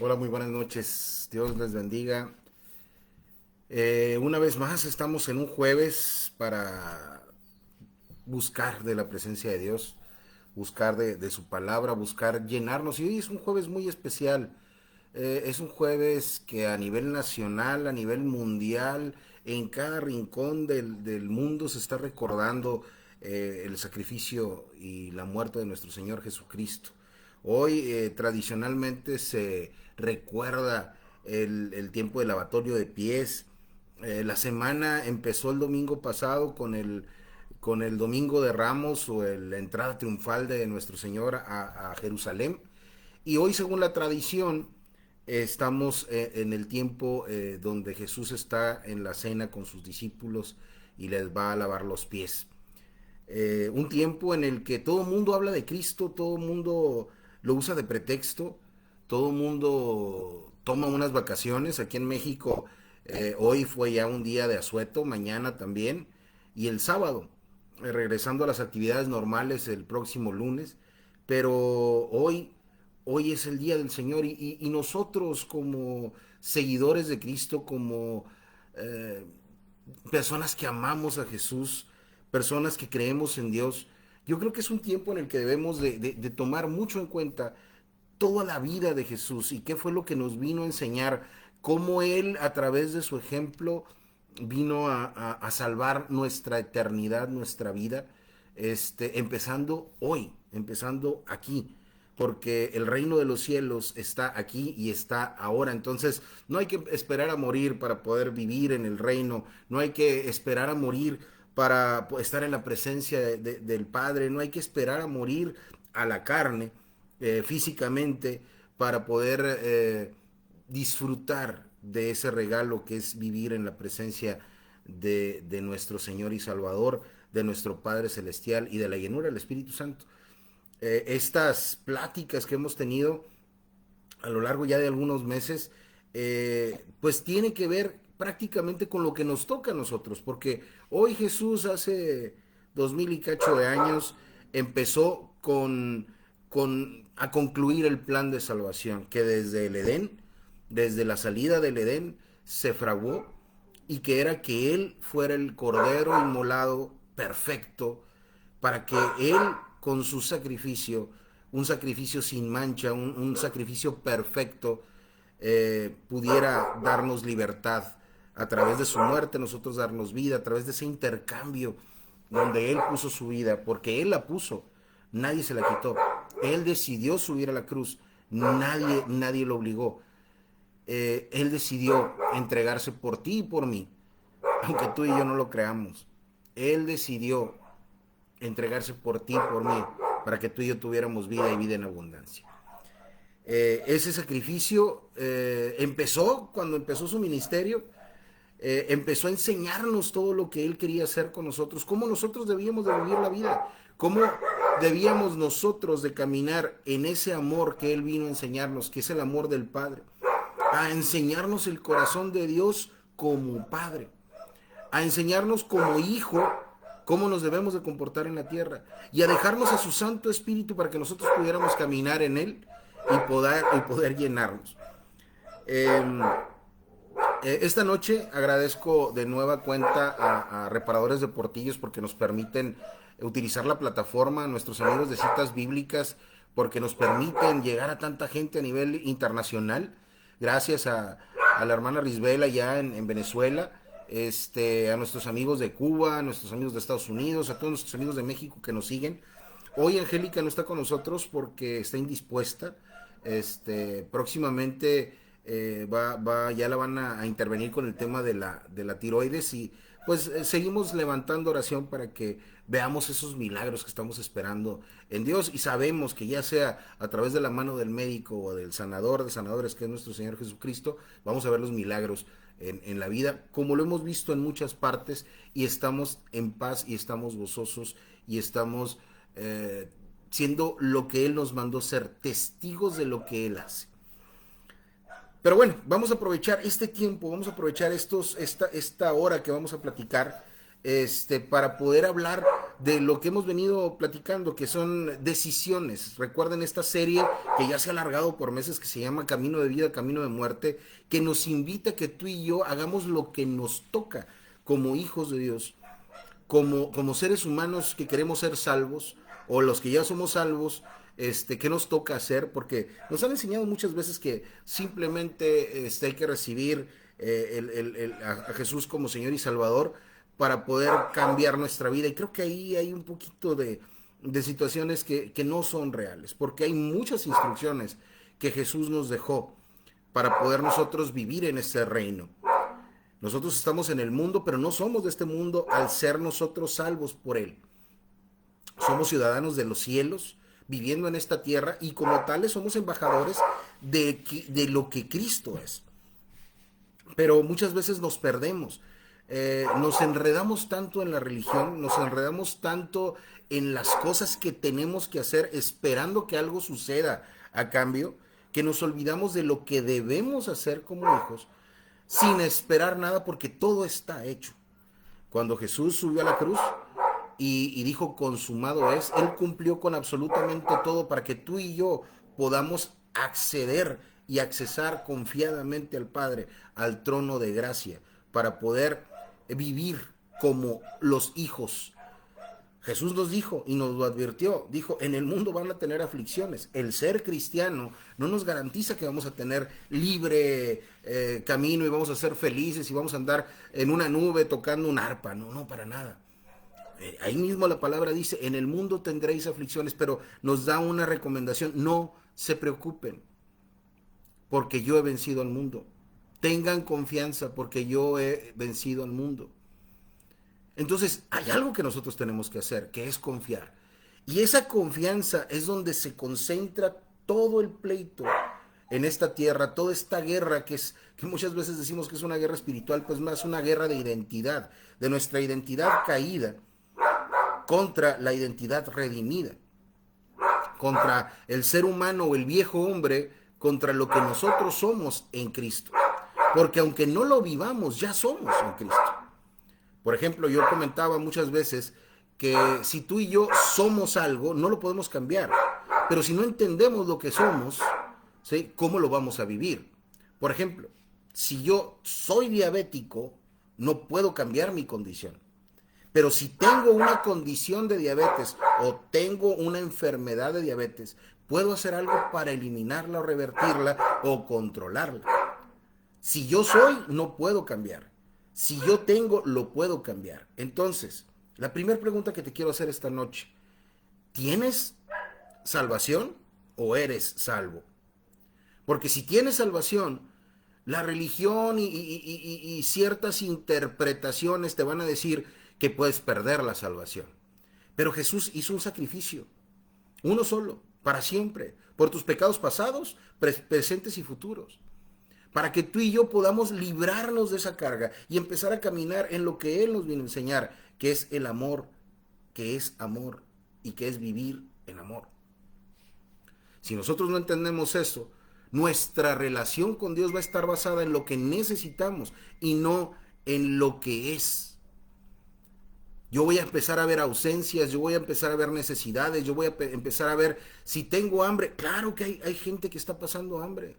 Hola, muy buenas noches. Dios les bendiga. Una vez más estamos en un jueves para buscar de la presencia de Dios, buscar de su palabra, buscar llenarnos. Y hoy es un jueves muy especial. Es un jueves que a nivel nacional, a nivel mundial, en cada rincón del mundo se está recordando el sacrificio y la muerte de nuestro Señor Jesucristo. Hoy tradicionalmente se recuerda el tiempo de lavatorio de pies. La semana empezó el domingo pasado con el Domingo de Ramos o la entrada triunfal de nuestro Señor a Jerusalén. Y hoy, según la tradición, estamos en el tiempo donde Jesús está en la cena con sus discípulos y les va a lavar los pies. Un tiempo en el que todo el mundo habla de Cristo, todo el mundo lo usa de pretexto, todo el mundo toma unas vacaciones. Aquí en México hoy fue ya un día de asueto, mañana también, y el sábado, regresando a las actividades normales el próximo lunes, pero hoy es el día del Señor y nosotros como seguidores de Cristo, como eh, personas que amamos a Jesús, personas que creemos en Dios, yo creo que es un tiempo en el que debemos de tomar mucho en cuenta toda la vida de Jesús y qué fue lo que nos vino a enseñar, cómo Él a través de su ejemplo vino a salvar nuestra eternidad, nuestra vida, empezando hoy, empezando aquí, porque el reino de los cielos está aquí y está ahora. Entonces, no hay que esperar a morir para poder vivir en el reino, no hay que esperar a morir para estar en la presencia del Padre, no hay que esperar a morir a la carne físicamente para poder disfrutar de ese regalo que es vivir en la presencia de nuestro Señor y Salvador, de nuestro Padre Celestial y de la llenura del Espíritu Santo. Estas pláticas que hemos tenido a lo largo ya de algunos meses, pues tiene que ver prácticamente con lo que nos toca a nosotros, porque hoy Jesús hace 2000 y cacho de años empezó a concluir el plan de salvación que desde el Edén, desde la salida del Edén, se fraguó y que era que Él fuera el cordero inmolado perfecto para que Él con su sacrificio, un sacrificio sin mancha, un sacrificio perfecto, pudiera darnos libertad a través de su muerte, nosotros darnos vida, a través de ese intercambio donde Él puso su vida, porque Él la puso, nadie se la quitó. Él decidió subir a la cruz, nadie lo obligó. Él decidió entregarse por ti y por mí, aunque tú y yo no lo creamos. Él decidió entregarse por ti y por mí, para que tú y yo tuviéramos vida y vida en abundancia. Ese sacrificio empezó cuando empezó su ministerio, empezó a enseñarnos todo lo que Él quería hacer con nosotros, cómo nosotros debíamos de vivir la vida, cómo debíamos nosotros de caminar en ese amor que Él vino a enseñarnos, que es el amor del Padre, a enseñarnos el corazón de Dios como Padre, a enseñarnos como hijo cómo nos debemos de comportar en la tierra y a dejarnos a su Santo Espíritu para que nosotros pudiéramos caminar en Él y poder llenarnos. Eh, esta noche agradezco de nueva cuenta a Reparadores de Portillos porque nos permiten utilizar la plataforma, a nuestros amigos de citas bíblicas, porque nos permiten llegar a tanta gente a nivel internacional. Gracias a la hermana Risbela ya en Venezuela, a nuestros amigos de Cuba, a nuestros amigos de Estados Unidos, a todos nuestros amigos de México que nos siguen. Hoy Angélica no está con nosotros porque está indispuesta. Próximamente ya la van a intervenir con el tema de la tiroides y pues seguimos levantando oración para que veamos esos milagros que estamos esperando en Dios y sabemos que ya sea a través de la mano del médico o del sanador de sanadores que es nuestro Señor Jesucristo, vamos a ver los milagros en la vida como lo hemos visto en muchas partes y estamos en paz y estamos gozosos y estamos siendo lo que Él nos mandó ser, testigos de lo que Él hace. Pero bueno, vamos a aprovechar este tiempo, vamos a aprovechar esta hora que vamos a platicar, para poder hablar de lo que hemos venido platicando, que son decisiones. Recuerden esta serie que ya se ha alargado por meses, que se llama Camino de Vida, Camino de Muerte, que nos invita a que tú y yo hagamos lo que nos toca como hijos de Dios, como seres humanos que queremos ser salvos, o los que ya somos salvos. ¿Qué nos toca hacer? Porque nos han enseñado muchas veces que simplemente hay que recibir a Jesús como Señor y Salvador para poder cambiar nuestra vida. Y creo que ahí hay un poquito de situaciones que no son reales, porque hay muchas instrucciones que Jesús nos dejó para poder nosotros vivir en este reino. Nosotros estamos en el mundo, pero no somos de este mundo al ser nosotros salvos por Él. Somos ciudadanos de los cielos, viviendo en esta tierra, y como tales somos embajadores de lo que Cristo es. Pero muchas veces nos perdemos, nos enredamos tanto en la religión, nos enredamos tanto en las cosas que tenemos que hacer esperando que algo suceda a cambio, que nos olvidamos de lo que debemos hacer como hijos sin esperar nada, porque todo está hecho. Cuando Jesús subió a la cruz y dijo consumado es, Él cumplió con absolutamente todo para que tú y yo podamos acceder y accesar confiadamente al Padre, al trono de gracia, para poder vivir como los hijos. Jesús nos dijo y nos lo advirtió, dijo, en el mundo van a tener aflicciones. El ser cristiano no nos garantiza que vamos a tener libre camino y vamos a ser felices y vamos a andar en una nube tocando un arpa. No, no, para nada. Ahí mismo la palabra dice, en el mundo tendréis aflicciones, pero nos da una recomendación: no se preocupen, porque yo he vencido al mundo. Tengan confianza, porque yo he vencido al mundo. Entonces, hay algo que nosotros tenemos que hacer, que es confiar. Y esa confianza es donde se concentra todo el pleito en esta tierra, toda esta guerra que muchas veces decimos que es una guerra espiritual, pues más una guerra de identidad, de nuestra identidad caída contra la identidad redimida, contra el ser humano o el viejo hombre, contra lo que nosotros somos en Cristo. Porque aunque no lo vivamos, ya somos en Cristo. Por ejemplo, yo comentaba muchas veces que si tú y yo somos algo, no lo podemos cambiar. Pero si no entendemos lo que somos, ¿sí?, ¿cómo lo vamos a vivir? Por ejemplo, si yo soy diabético, no puedo cambiar mi condición. Pero si tengo una condición de diabetes o tengo una enfermedad de diabetes, puedo hacer algo para eliminarla o revertirla o controlarla. Si yo soy, no puedo cambiar. Si yo tengo, lo puedo cambiar. Entonces, la primera pregunta que te quiero hacer esta noche: ¿tienes salvación o eres salvo? Porque si tienes salvación, la religión y ciertas interpretaciones te van a decir que puedes perder la salvación. Pero Jesús hizo un sacrificio, uno solo, para siempre, por tus pecados pasados, presentes y futuros, para que tú y yo podamos librarnos de esa carga y empezar a caminar en lo que Él nos viene a enseñar, que es el amor, que es amor y que es vivir en amor. Si nosotros no entendemos eso, nuestra relación con Dios va a estar basada en lo que necesitamos y no en lo que es. Yo voy a empezar a ver ausencias, yo voy a empezar a ver necesidades, yo voy a empezar a ver si tengo hambre. Claro que hay gente que está pasando hambre.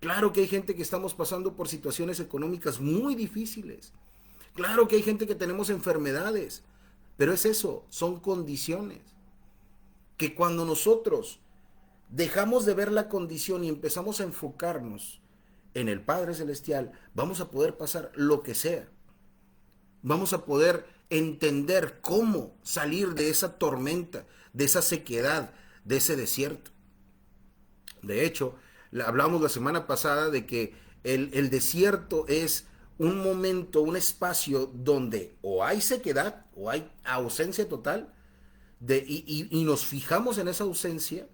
Claro que hay gente que estamos pasando por situaciones económicas muy difíciles. Claro que hay gente que tenemos enfermedades. Pero es eso, son condiciones. Que cuando nosotros dejamos de ver la condición y empezamos a enfocarnos en el Padre Celestial, vamos a poder pasar lo que sea. Vamos a poder entender cómo salir de esa tormenta, de esa sequedad, de ese desierto. De hecho, hablamos la semana pasada de que el desierto es un momento, un espacio donde o hay sequedad o hay ausencia total, y nos fijamos en esa ausencia,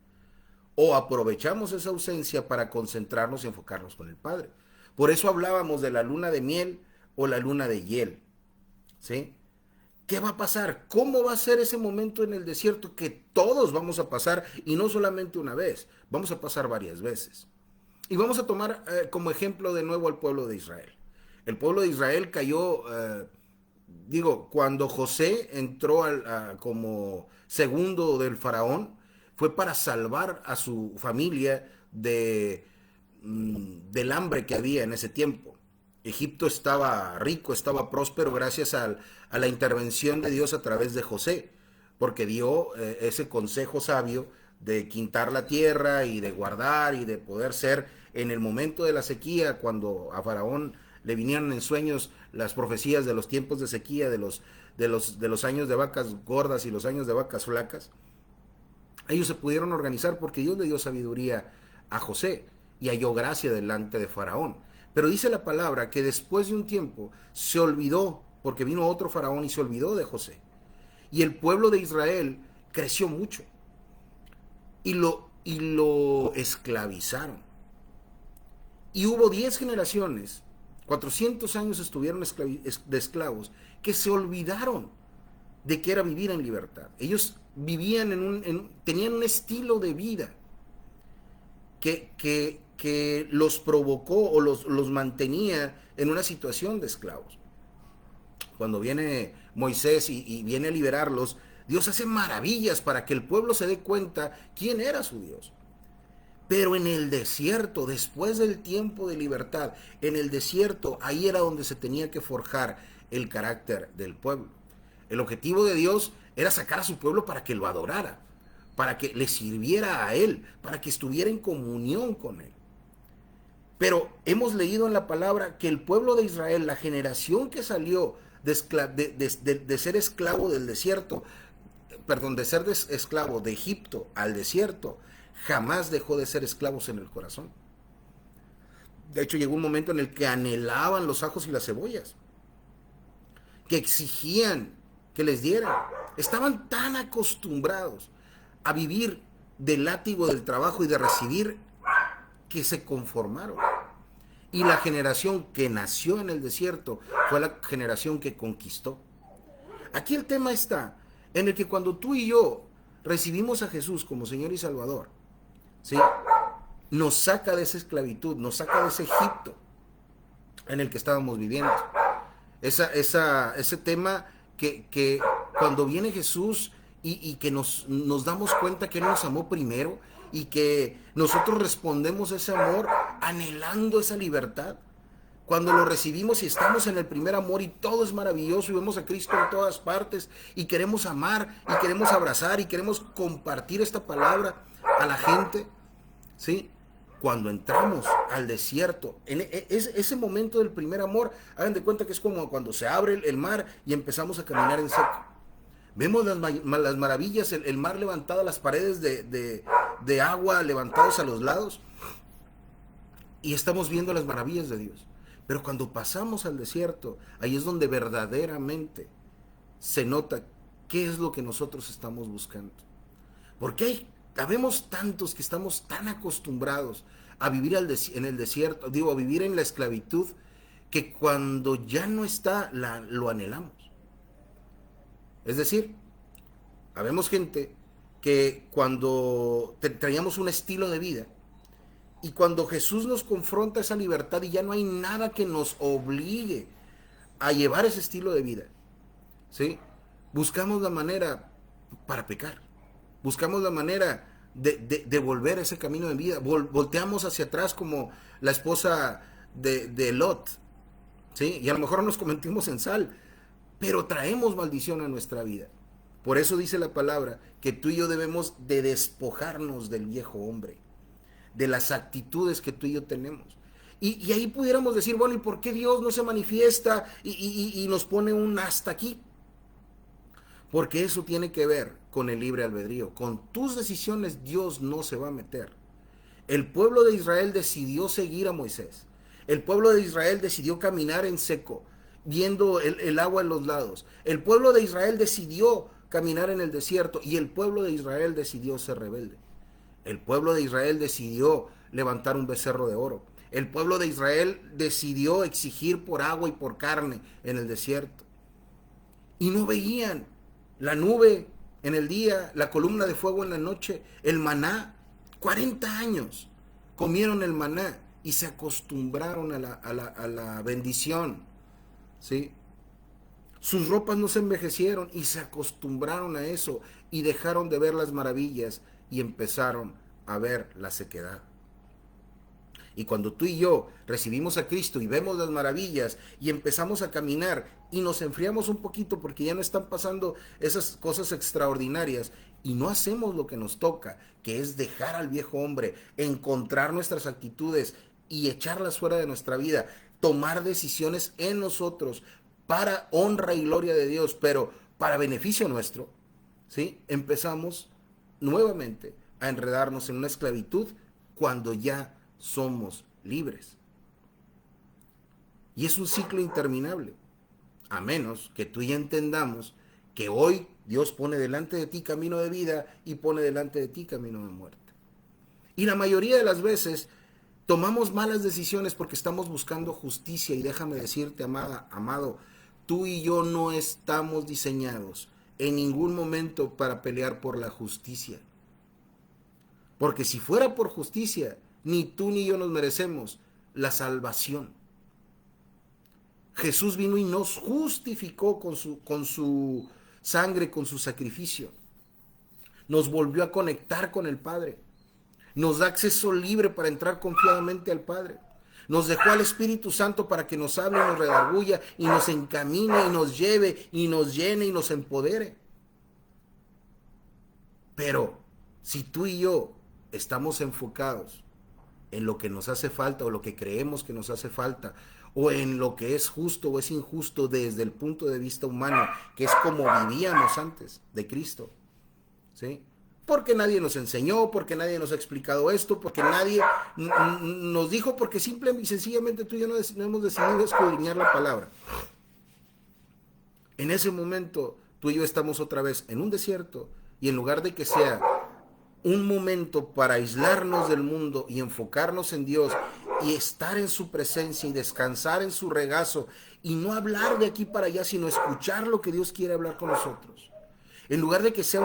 o aprovechamos esa ausencia para concentrarnos y enfocarnos con el Padre. Por eso hablábamos de la luna de miel o la luna de hiel, ¿sí? ¿Qué va a pasar? ¿Cómo va a ser ese momento en el desierto que todos vamos a pasar? Y no solamente una vez, vamos a pasar varias veces. Y vamos a tomar como ejemplo de nuevo al pueblo de Israel. El pueblo de Israel cayó digo, cuando José entró como segundo del faraón, fue para salvar a su familia del hambre que había en ese tiempo. Egipto estaba rico, estaba próspero gracias a la intervención de Dios a través de José, porque dio ese consejo sabio de quintar la tierra y de guardar y de poder ser en el momento de la sequía, cuando a Faraón le vinieron en sueños las profecías de los tiempos de sequía, de los años de vacas gordas y los años de vacas flacas. Ellos se pudieron organizar porque Dios le dio sabiduría a José y halló gracia delante de Faraón. Pero dice la palabra que después de un tiempo se olvidó, porque vino otro faraón y se olvidó de José. Y el pueblo de Israel creció mucho y lo esclavizaron. Y hubo 10 generaciones, 400 años estuvieron de esclavos, que se olvidaron de que era vivir en libertad. Ellos vivían tenían un estilo de vida que los provocó o los mantenía en una situación de esclavos. Cuando viene Moisés y viene a liberarlos, Dios hace maravillas para que el pueblo se dé cuenta quién era su Dios. Pero en el desierto, después del tiempo de libertad, en el desierto, ahí era donde se tenía que forjar el carácter del pueblo. El objetivo de Dios era sacar a su pueblo para que lo adorara, para que le sirviera a Él, para que estuviera en comunión con Él. Pero hemos leído en la palabra que el pueblo de Israel, la generación que salió de ser esclavo del desierto, perdón, de ser esclavo de Egipto al desierto, jamás dejó de ser esclavos en el corazón. De hecho, llegó un momento en el que anhelaban los ajos y las cebollas, que exigían que les dieran. Estaban tan acostumbrados a vivir del látigo del trabajo y de recibir, que se conformaron. Y la generación que nació en el desierto fue la generación que conquistó. Aquí el tema está en el que cuando tú y yo recibimos a Jesús como Señor y Salvador, ¿sí?, nos saca de esa esclavitud, nos saca de ese Egipto en el que estábamos viviendo. Ese tema que cuando viene Jesús y que nos damos cuenta que Él nos amó primero y que nosotros respondemos a ese amor anhelando esa libertad. Cuando lo recibimos y estamos en el primer amor y todo es maravilloso y vemos a Cristo en todas partes y queremos amar y queremos abrazar y queremos compartir esta palabra a la gente, ¿sí? Cuando entramos al desierto, en ese momento del primer amor, hagan de cuenta que es como cuando se abre el mar y empezamos a caminar en seco. Vemos las maravillas, el mar levantado, las paredes de agua levantados a los lados, y estamos viendo las maravillas de Dios. Pero cuando pasamos al desierto, ahí es donde verdaderamente se nota qué es lo que nosotros estamos buscando. Porque habemos tantos que estamos tan acostumbrados a vivir en el desierto, a vivir en la esclavitud, que cuando ya no está, lo anhelamos. Es decir, habemos gente que cuando traíamos un estilo de vida, y cuando Jesús nos confronta esa libertad y ya no hay nada que nos obligue a llevar ese estilo de vida, ¿sí?, buscamos la manera para pecar. Buscamos la manera de volver a ese camino de vida. Volteamos hacia atrás como la esposa de Lot, ¿sí? Y a lo mejor nos convertimos en sal, pero traemos maldición a nuestra vida. Por eso dice la palabra que tú y yo debemos de despojarnos del viejo hombre, de las actitudes que tú y yo tenemos. Y ahí pudiéramos decir, bueno, ¿y por qué Dios no se manifiesta y nos pone un hasta aquí? Porque eso tiene que ver con el libre albedrío. Con tus decisiones Dios no se va a meter. El pueblo de Israel decidió seguir a Moisés. El pueblo de Israel decidió caminar en seco, viendo el agua en los lados. El pueblo de Israel decidió caminar en el desierto y el pueblo de Israel decidió ser rebelde. El pueblo de Israel decidió levantar un becerro de oro. El pueblo de Israel decidió exigir por agua y por carne en el desierto. Y no veían la nube en el día, la columna de fuego en la noche, el maná. 40 años comieron el maná y se acostumbraron a la bendición, ¿sí? Sus ropas no se envejecieron y se acostumbraron a eso y dejaron de ver las maravillas y empezaron a ver la sequedad. Y cuando tú y yo recibimos a Cristo y vemos las maravillas y empezamos a caminar y nos enfriamos un poquito porque ya no están pasando esas cosas extraordinarias y no hacemos lo que nos toca, que es dejar al viejo hombre, encontrar nuestras actitudes y echarlas fuera de nuestra vida, tomar decisiones en nosotros para honra y gloria de Dios, pero para beneficio nuestro, ¿sí? Empezamos nuevamente a enredarnos en una esclavitud cuando ya somos libres. Y es un ciclo interminable, a menos que tú y yo entendamos que hoy Dios pone delante de ti camino de vida y pone delante de ti camino de muerte. Y la mayoría de las veces tomamos malas decisiones porque estamos buscando justicia, y déjame decirte, amada, amado, tú y yo no estamos diseñados en ningún momento para pelear por la justicia. Porque si fuera por justicia, ni tú ni yo nos merecemos la salvación. Jesús vino y nos justificó con su sangre, con su sacrificio. Nos volvió a conectar con el Padre. Nos da acceso libre para entrar confiadamente al Padre. Nos dejó al Espíritu Santo para que nos hable, nos redarguya y nos encamine y nos lleve y nos llene y nos empodere. Pero si tú y yo estamos enfocados en lo que nos hace falta o lo que creemos que nos hace falta, o en lo que es justo o es injusto desde el punto de vista humano, que es como vivíamos antes de Cristo, ¿sí? Porque nadie nos enseñó, porque nadie nos ha explicado esto, porque nadie nos dijo, porque simple y sencillamente tú y yo no hemos decidido escudriñar la palabra. En ese momento tú y yo estamos otra vez en un desierto, y en lugar de que sea un momento para aislarnos del mundo y enfocarnos en Dios y estar en su presencia y descansar en su regazo y no hablar de aquí para allá, sino escuchar lo que Dios quiere hablar con nosotros. En lugar de que sea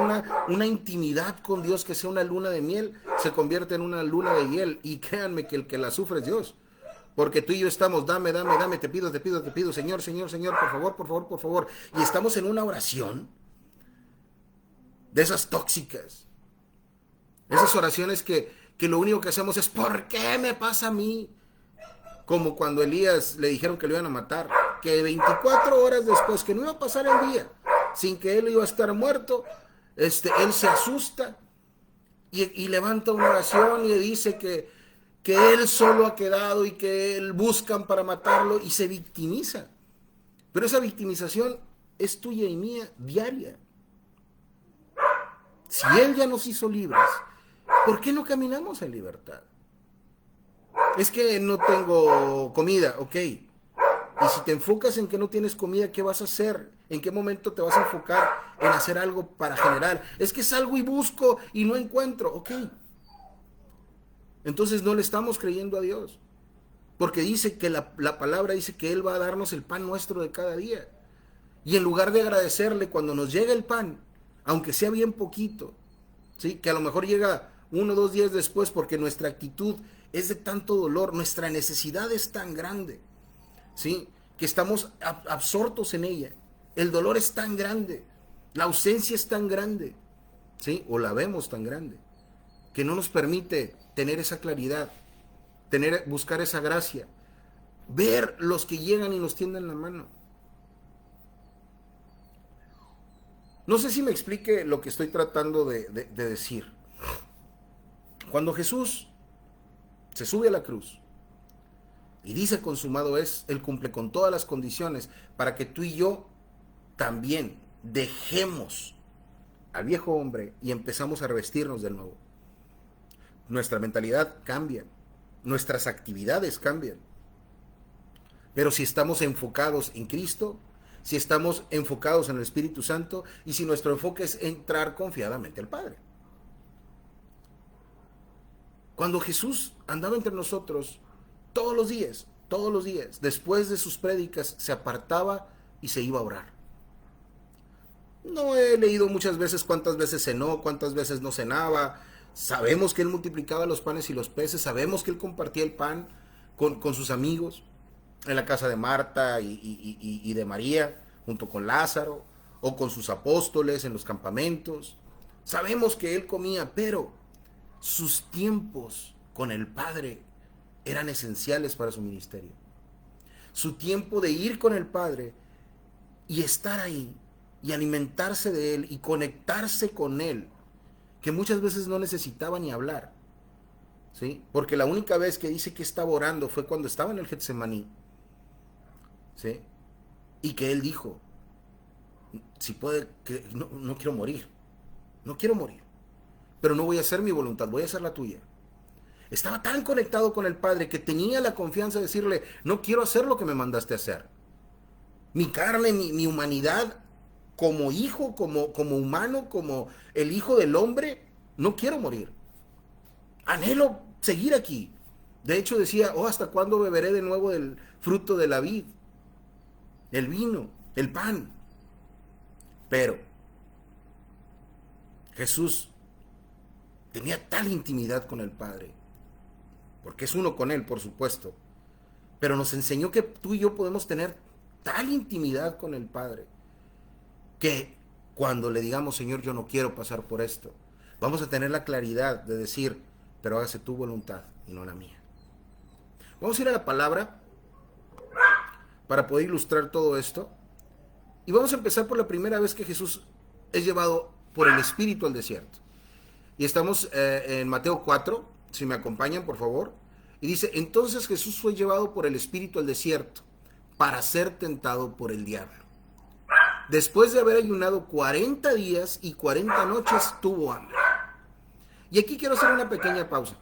una intimidad con Dios, que sea una luna de miel, se convierte en una luna de hiel. Y créanme que el que la sufre es Dios. Porque tú y yo estamos, dame, te pido, Señor, por favor, por favor, por favor. Y estamos en una oración de esas tóxicas. Esas oraciones que lo único que hacemos es, ¿por qué me pasa a mí? Como cuando Elías le dijeron que lo iban a matar, que 24 horas después, que no iba a pasar el día sin que él iba a estar muerto, él se asusta y levanta una oración y le dice que él solo ha quedado y que él buscan para matarlo, y se victimiza. Pero esa victimización es tuya y mía diaria. Si él ya nos hizo libres, ¿por qué no caminamos en libertad? Es que no tengo comida, ok. Y si te enfocas en que no tienes comida, ¿qué vas a hacer? ¿En qué momento te vas a enfocar en hacer algo para generar? Es que salgo y busco y no encuentro, ok. Entonces no le estamos creyendo a Dios. Porque dice que la palabra dice que Él va a darnos el pan nuestro de cada día. Y en lugar de agradecerle cuando nos llega el pan, aunque sea bien poquito, ¿sí? Que a lo mejor llega 1 o 2 días después, porque nuestra actitud es de tanto dolor, nuestra necesidad es tan grande, ¿sí? Que estamos absortos en ella. El dolor es tan grande, la ausencia es tan grande, ¿sí? O la vemos tan grande, que no nos permite tener esa claridad, buscar esa gracia, ver los que llegan y nos tienden la mano. No sé si me explique lo que estoy tratando de decir. Cuando Jesús se sube a la cruz y dice consumado es, Él cumple con todas las condiciones para que tú y yo también dejemos al viejo hombre y empezamos a revestirnos de nuevo. Nuestra mentalidad cambia, nuestras actividades cambian. Pero si estamos enfocados en Cristo, si estamos enfocados en el Espíritu Santo y si nuestro enfoque es entrar confiadamente al Padre. Cuando Jesús andaba entre nosotros, todos los días, después de sus prédicas, se apartaba y se iba a orar. No he leído muchas veces cuántas veces cenó, cuántas veces no cenaba. Sabemos que Él multiplicaba los panes y los peces, sabemos que Él compartía el pan con sus amigos en la casa de Marta y de María, junto con Lázaro o con sus apóstoles en los campamentos. Sabemos que él comía, pero sus tiempos con el Padre eran esenciales para su ministerio. Su tiempo de ir con el Padre y estar ahí y alimentarse de Él y conectarse con Él, que muchas veces no necesitaba ni hablar, ¿sí? Porque la única vez que dice que estaba orando fue cuando estaba en el Getsemaní, ¿sí? Y que Él dijo, si puede, que no quiero morir, no quiero morir, pero no voy a hacer mi voluntad, voy a hacer la tuya. Estaba tan conectado con el Padre que tenía la confianza de decirle, no quiero hacer lo que me mandaste a hacer. Mi carne, mi humanidad, como hijo, como humano, como el hijo del hombre, no quiero morir. Anhelo seguir aquí. De hecho decía, oh, ¿hasta cuándo beberé de nuevo del fruto de la vid? El vino, el pan. Pero Jesús tenía tal intimidad con el Padre, porque es uno con Él, por supuesto, pero nos enseñó que tú y yo podemos tener tal intimidad con el Padre, que cuando le digamos, Señor, yo no quiero pasar por esto, vamos a tener la claridad de decir, pero hágase tu voluntad y no la mía. Vamos a ir a la palabra para poder ilustrar todo esto. Y vamos a empezar por la primera vez que Jesús es llevado por el Espíritu al desierto. Y estamos en Mateo 4, si me acompañan, por favor. Y dice, entonces Jesús fue llevado por el Espíritu al desierto para ser tentado por el diablo. Después de haber ayunado 40 días y 40 noches, tuvo hambre. Y aquí quiero hacer una pequeña pausa.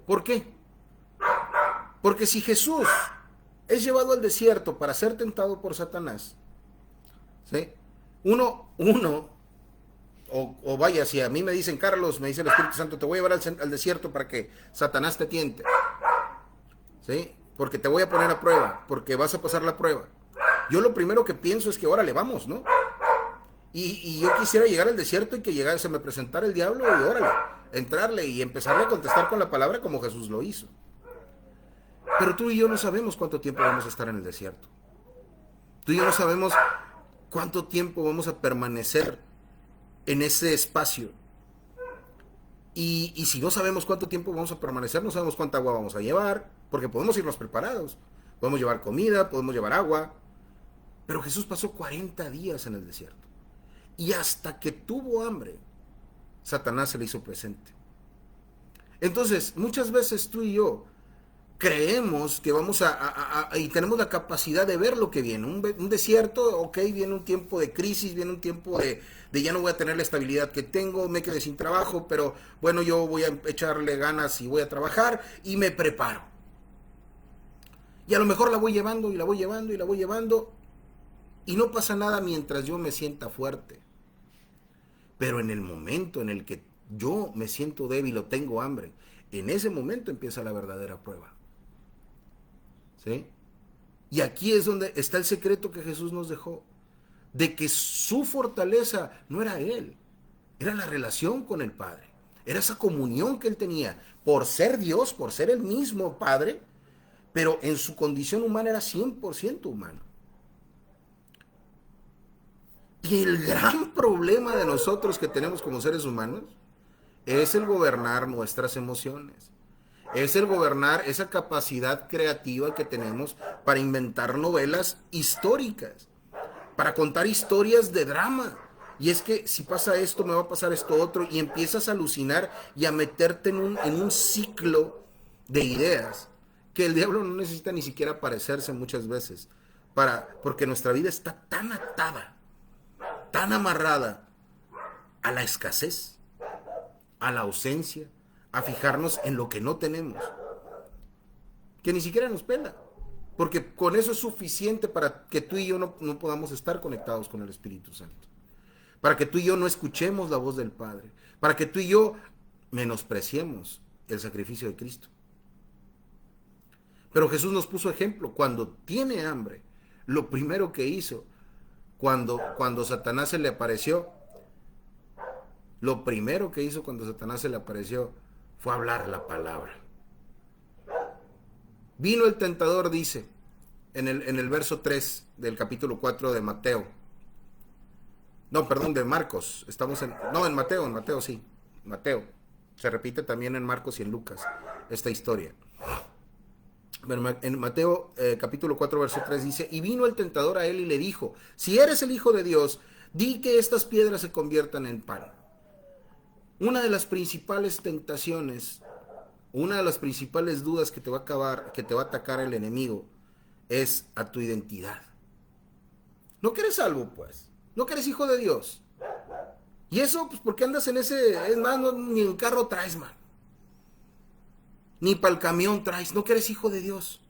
¿Por qué? Porque si Jesús es llevado al desierto para ser tentado por Satanás, ¿sí? Uno o vaya, si a mí me dicen, Carlos, me dice el Espíritu Santo, te voy a llevar al desierto para que Satanás te tiente, ¿sí? Porque te voy a poner a prueba, porque vas a pasar la prueba. Yo lo primero que pienso es que, órale, vamos, ¿no? Y yo quisiera llegar al desierto y que se me presentara el diablo y órale, entrarle y empezarle a contestar con la palabra como Jesús lo hizo. Pero tú y yo no sabemos cuánto tiempo vamos a estar en el desierto. Tú y yo no sabemos cuánto tiempo vamos a permanecer en ese espacio. Y si no sabemos cuánto tiempo vamos a permanecer, no sabemos cuánta agua vamos a llevar, porque podemos irnos preparados. Podemos llevar comida, podemos llevar agua. Pero Jesús pasó 40 días en el desierto. Y hasta que tuvo hambre, Satanás se le hizo presente. Entonces, muchas veces tú y yo creemos que vamos y tenemos la capacidad de ver lo que viene. Un desierto, ok, viene un tiempo de crisis, viene un tiempo de ya no voy a tener la estabilidad que tengo, me quedé sin trabajo, pero bueno, yo voy a echarle ganas y voy a trabajar y me preparo. Y a lo mejor la voy llevando y la voy llevando y la voy llevando y no pasa nada mientras yo me sienta fuerte. Pero en el momento en el que yo me siento débil o tengo hambre, en ese momento empieza la verdadera prueba. ¿Sí? Y aquí es donde está el secreto que Jesús nos dejó, de que su fortaleza no era Él, era la relación con el Padre, era esa comunión que Él tenía, por ser Dios, por ser el mismo Padre, pero en su condición humana era 100% humano. Y el gran problema de nosotros que tenemos como seres humanos es el gobernar nuestras emociones. Es el gobernar esa capacidad creativa que tenemos para inventar novelas históricas, para contar historias de drama. Y es que si pasa esto, me va a pasar esto otro, y empiezas a alucinar y a meterte en un ciclo de ideas que el diablo no necesita ni siquiera aparecerse muchas veces, porque nuestra vida está tan atada, tan amarrada a la escasez, a la ausencia, a fijarnos en lo que no tenemos, que ni siquiera nos pela, porque con eso es suficiente para que tú y yo no podamos estar conectados con el Espíritu Santo, para que tú y yo no escuchemos la voz del Padre, para que tú y yo menospreciemos el sacrificio de Cristo. Pero Jesús nos puso ejemplo. Cuando tiene hambre, lo primero que hizo, cuando Satanás se le apareció, lo primero que hizo cuando Satanás se le apareció fue hablar la palabra. Vino el tentador, dice, en el verso 3 del capítulo 4 de Mateo. No, perdón, de Marcos. Estamos en... No, en Mateo sí. Mateo. Se repite también en Marcos y en Lucas esta historia. Bueno, en Mateo capítulo 4 verso 3 dice, y vino el tentador a él y le dijo, si eres el Hijo de Dios, di que estas piedras se conviertan en pan. Una de las principales tentaciones, una de las principales dudas que te va a acabar, que te va a atacar el enemigo, es a tu identidad. No que eres salvo, pues. No que eres hijo de Dios. Y eso, pues, porque andas en ese... Es más, no, ni el carro traes, man. Ni para el camión traes. No que eres hijo de Dios.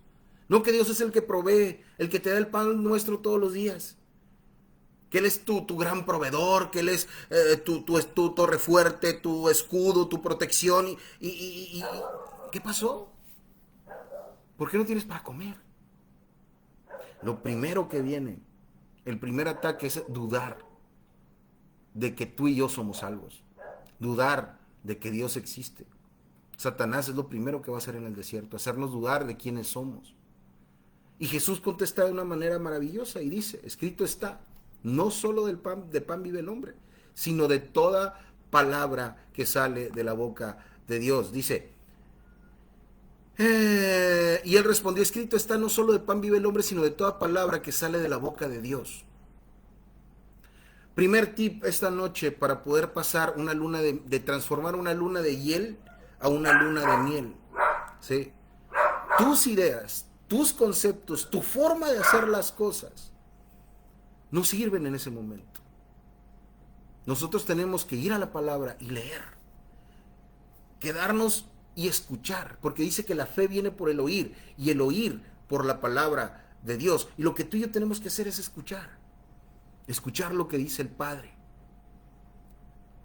No que Dios es el que provee, el que te da el pan nuestro todos los días. Que Él es tu gran proveedor, que Él es tu torre fuerte, tu escudo, tu protección. Y ¿qué pasó? ¿Por qué no tienes para comer? Lo primero que viene, el primer ataque es dudar de que tú y yo somos salvos. Dudar de que Dios existe. Satanás es lo primero que va a hacer en el desierto, hacernos dudar de quiénes somos. Y Jesús contesta de una manera maravillosa y dice, escrito está, no solo de pan vive el hombre, sino de toda palabra que sale de la boca de Dios. Dice, y él respondió, escrito está, no solo de pan vive el hombre, sino de toda palabra que sale de la boca de Dios. Primer tip esta noche para poder pasar una luna de transformar una luna de hiel a una luna de miel. ¿Sí? Tus ideas, tus conceptos, tu forma de hacer las cosas no sirven en ese momento. Nosotros tenemos que ir a la palabra y leer, quedarnos y escuchar, porque dice que la fe viene por el oír y el oír por la palabra de Dios. Y lo que tú y yo tenemos que hacer es escuchar lo que dice el Padre.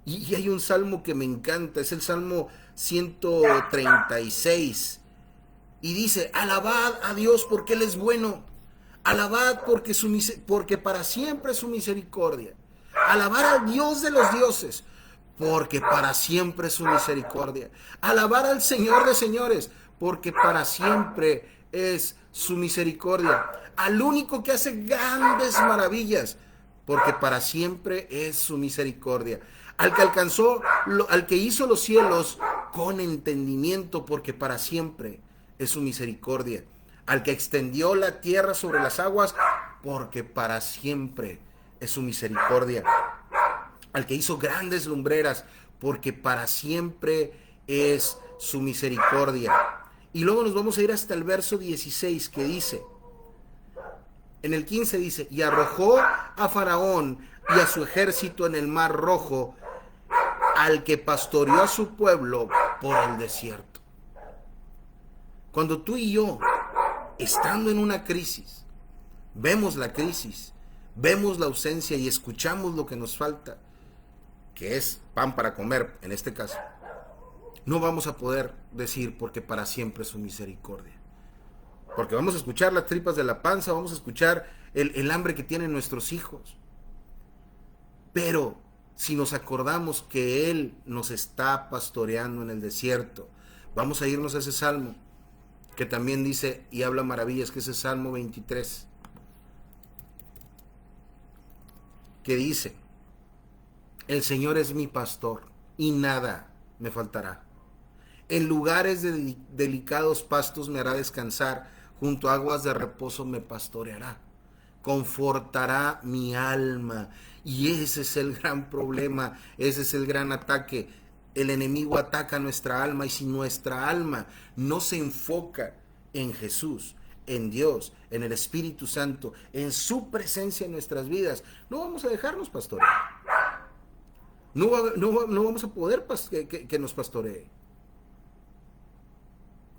Y hay un salmo que me encanta, es el Salmo 136. Y dice, alabad a Dios porque Él es bueno. Alabad porque para siempre es su misericordia. Alabar al Dios de los dioses, porque para siempre es su misericordia. Alabar al Señor de señores, porque para siempre es su misericordia. Al único que hace grandes maravillas, porque para siempre es su misericordia. Al que hizo los cielos con entendimiento, porque para siempre es su misericordia. Al que extendió la tierra sobre las aguas, porque para siempre es su misericordia. Al que hizo grandes lumbreras, porque para siempre es su misericordia. Y luego nos vamos a ir hasta el verso 16, que dice, en el 15 dice, y arrojó a Faraón y a su ejército en el mar Rojo, al que pastoreó a su pueblo por el desierto. Cuando tú y yo, estando en una crisis, vemos la crisis, vemos la ausencia y escuchamos lo que nos falta, que es pan para comer, en este caso, no vamos a poder decir porque para siempre es su misericordia. Porque vamos a escuchar las tripas de la panza, vamos a escuchar el hambre que tienen nuestros hijos. Pero si nos acordamos que Él nos está pastoreando en el desierto, vamos a irnos a ese salmo que también dice y habla maravillas, que es el Salmo 23, que dice, el Señor es mi pastor y nada me faltará. En lugares de delicados pastos me hará descansar, junto a aguas de reposo me pastoreará. Confortará mi alma. Y ese es el gran problema, ese es el gran ataque. El enemigo ataca nuestra alma, y si nuestra alma no se enfoca en Jesús, en Dios, en el Espíritu Santo, en su presencia en nuestras vidas, no vamos a dejarnos pastorear. No vamos a poder que nos pastoree.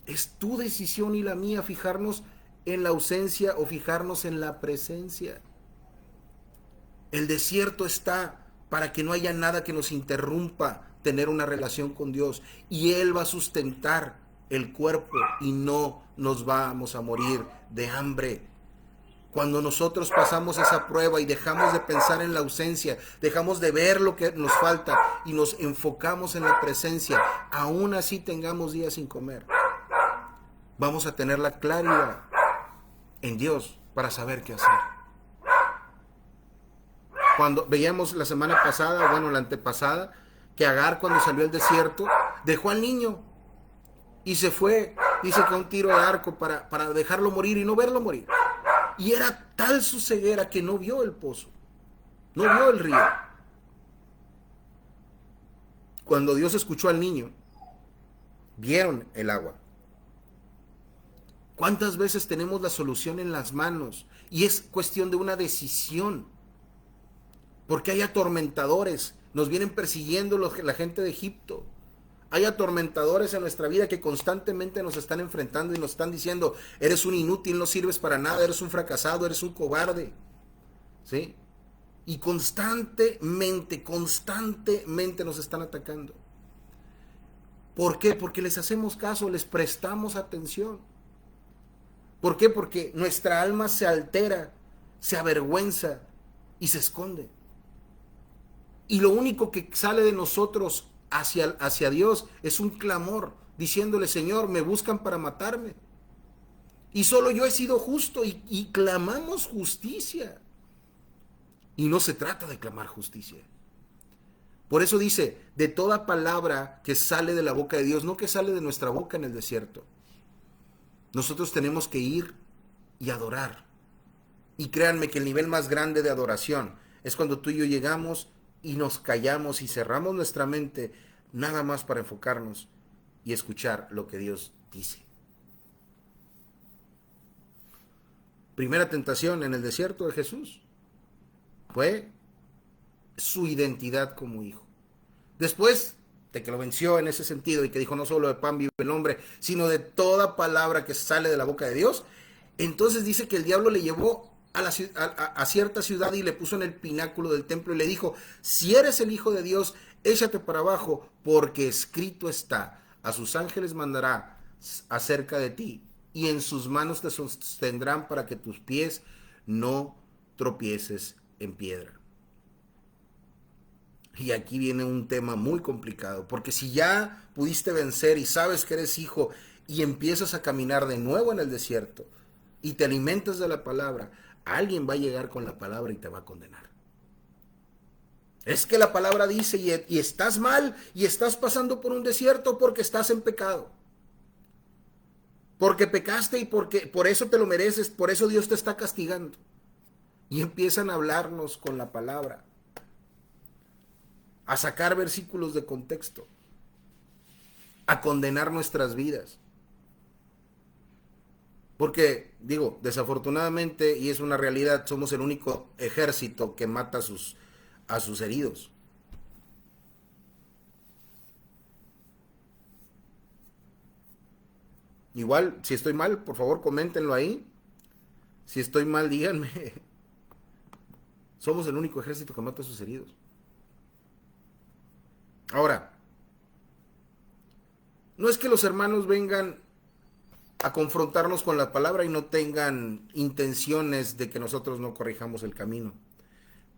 Es tu decisión y la mía fijarnos en la ausencia o fijarnos en la presencia. El desierto está para que no haya nada que nos interrumpa tener una relación con Dios, y Él va a sustentar el cuerpo y no nos vamos a morir de hambre. Cuando nosotros pasamos esa prueba y dejamos de pensar en la ausencia, dejamos de ver lo que nos falta y nos enfocamos en la presencia, aún así tengamos días sin comer, vamos a tener la claridad en Dios para saber qué hacer. Cuando veíamos la semana pasada, bueno, la antepasada, que Agar cuando salió al desierto dejó al niño y se fue, dice que a un tiro de arco para dejarlo morir y no verlo morir. Y era tal su ceguera que no vio el pozo, no vio el río. Cuando Dios escuchó al niño, vieron el agua. ¿Cuántas veces tenemos la solución en las manos? Y es cuestión de una decisión. Porque hay atormentadores, nos vienen persiguiendo la gente de Egipto. Hay atormentadores en nuestra vida que constantemente nos están enfrentando y nos están diciendo, eres un inútil, no sirves para nada, eres un fracasado, eres un cobarde. ¿Sí? Y constantemente nos están atacando. ¿Por qué? Porque les hacemos caso, les prestamos atención. ¿Por qué? Porque nuestra alma se altera, se avergüenza y se esconde. Y lo único que sale de nosotros hacia Dios es un clamor, diciéndole, Señor, me buscan para matarme. Y solo yo he sido justo y clamamos justicia. Y no se trata de clamar justicia. Por eso dice, de toda palabra que sale de la boca de Dios, no que sale de nuestra boca en el desierto. Nosotros tenemos que ir y adorar. Y créanme que el nivel más grande de adoración es cuando tú y yo llegamos y nos callamos y cerramos nuestra mente nada más para enfocarnos y escuchar lo que Dios dice. Primera tentación en el desierto de Jesús fue su identidad como hijo. Después de que lo venció en ese sentido y que dijo no solo de pan vive el hombre, sino de toda palabra que sale de la boca de Dios, entonces dice que el diablo le llevó a cierta ciudad y le puso en el pináculo del templo y le dijo, si eres el Hijo de Dios, échate para abajo, porque escrito está, a sus ángeles mandará acerca de ti, y en sus manos te sostendrán para que tus pies no tropieces en piedra. Y aquí viene un tema muy complicado, porque si ya pudiste vencer y sabes que eres hijo y empiezas a caminar de nuevo en el desierto y te alimentas de la palabra, alguien va a llegar con la palabra y te va a condenar. Es que la palabra dice y estás mal y estás pasando por un desierto porque estás en pecado. Porque pecaste y porque por eso te lo mereces, por eso Dios te está castigando. Y empiezan a hablarnos con la palabra, a sacar versículos de contexto, a condenar nuestras vidas. Porque, digo, desafortunadamente, y es una realidad, somos el único ejército que mata a sus heridos. Igual, si estoy mal, por favor, coméntenlo ahí. Si estoy mal, díganme. Somos el único ejército que mata a sus heridos. Ahora, no es que los hermanos vengan a confrontarnos con la palabra y no tengan intenciones de que nosotros no corrijamos el camino.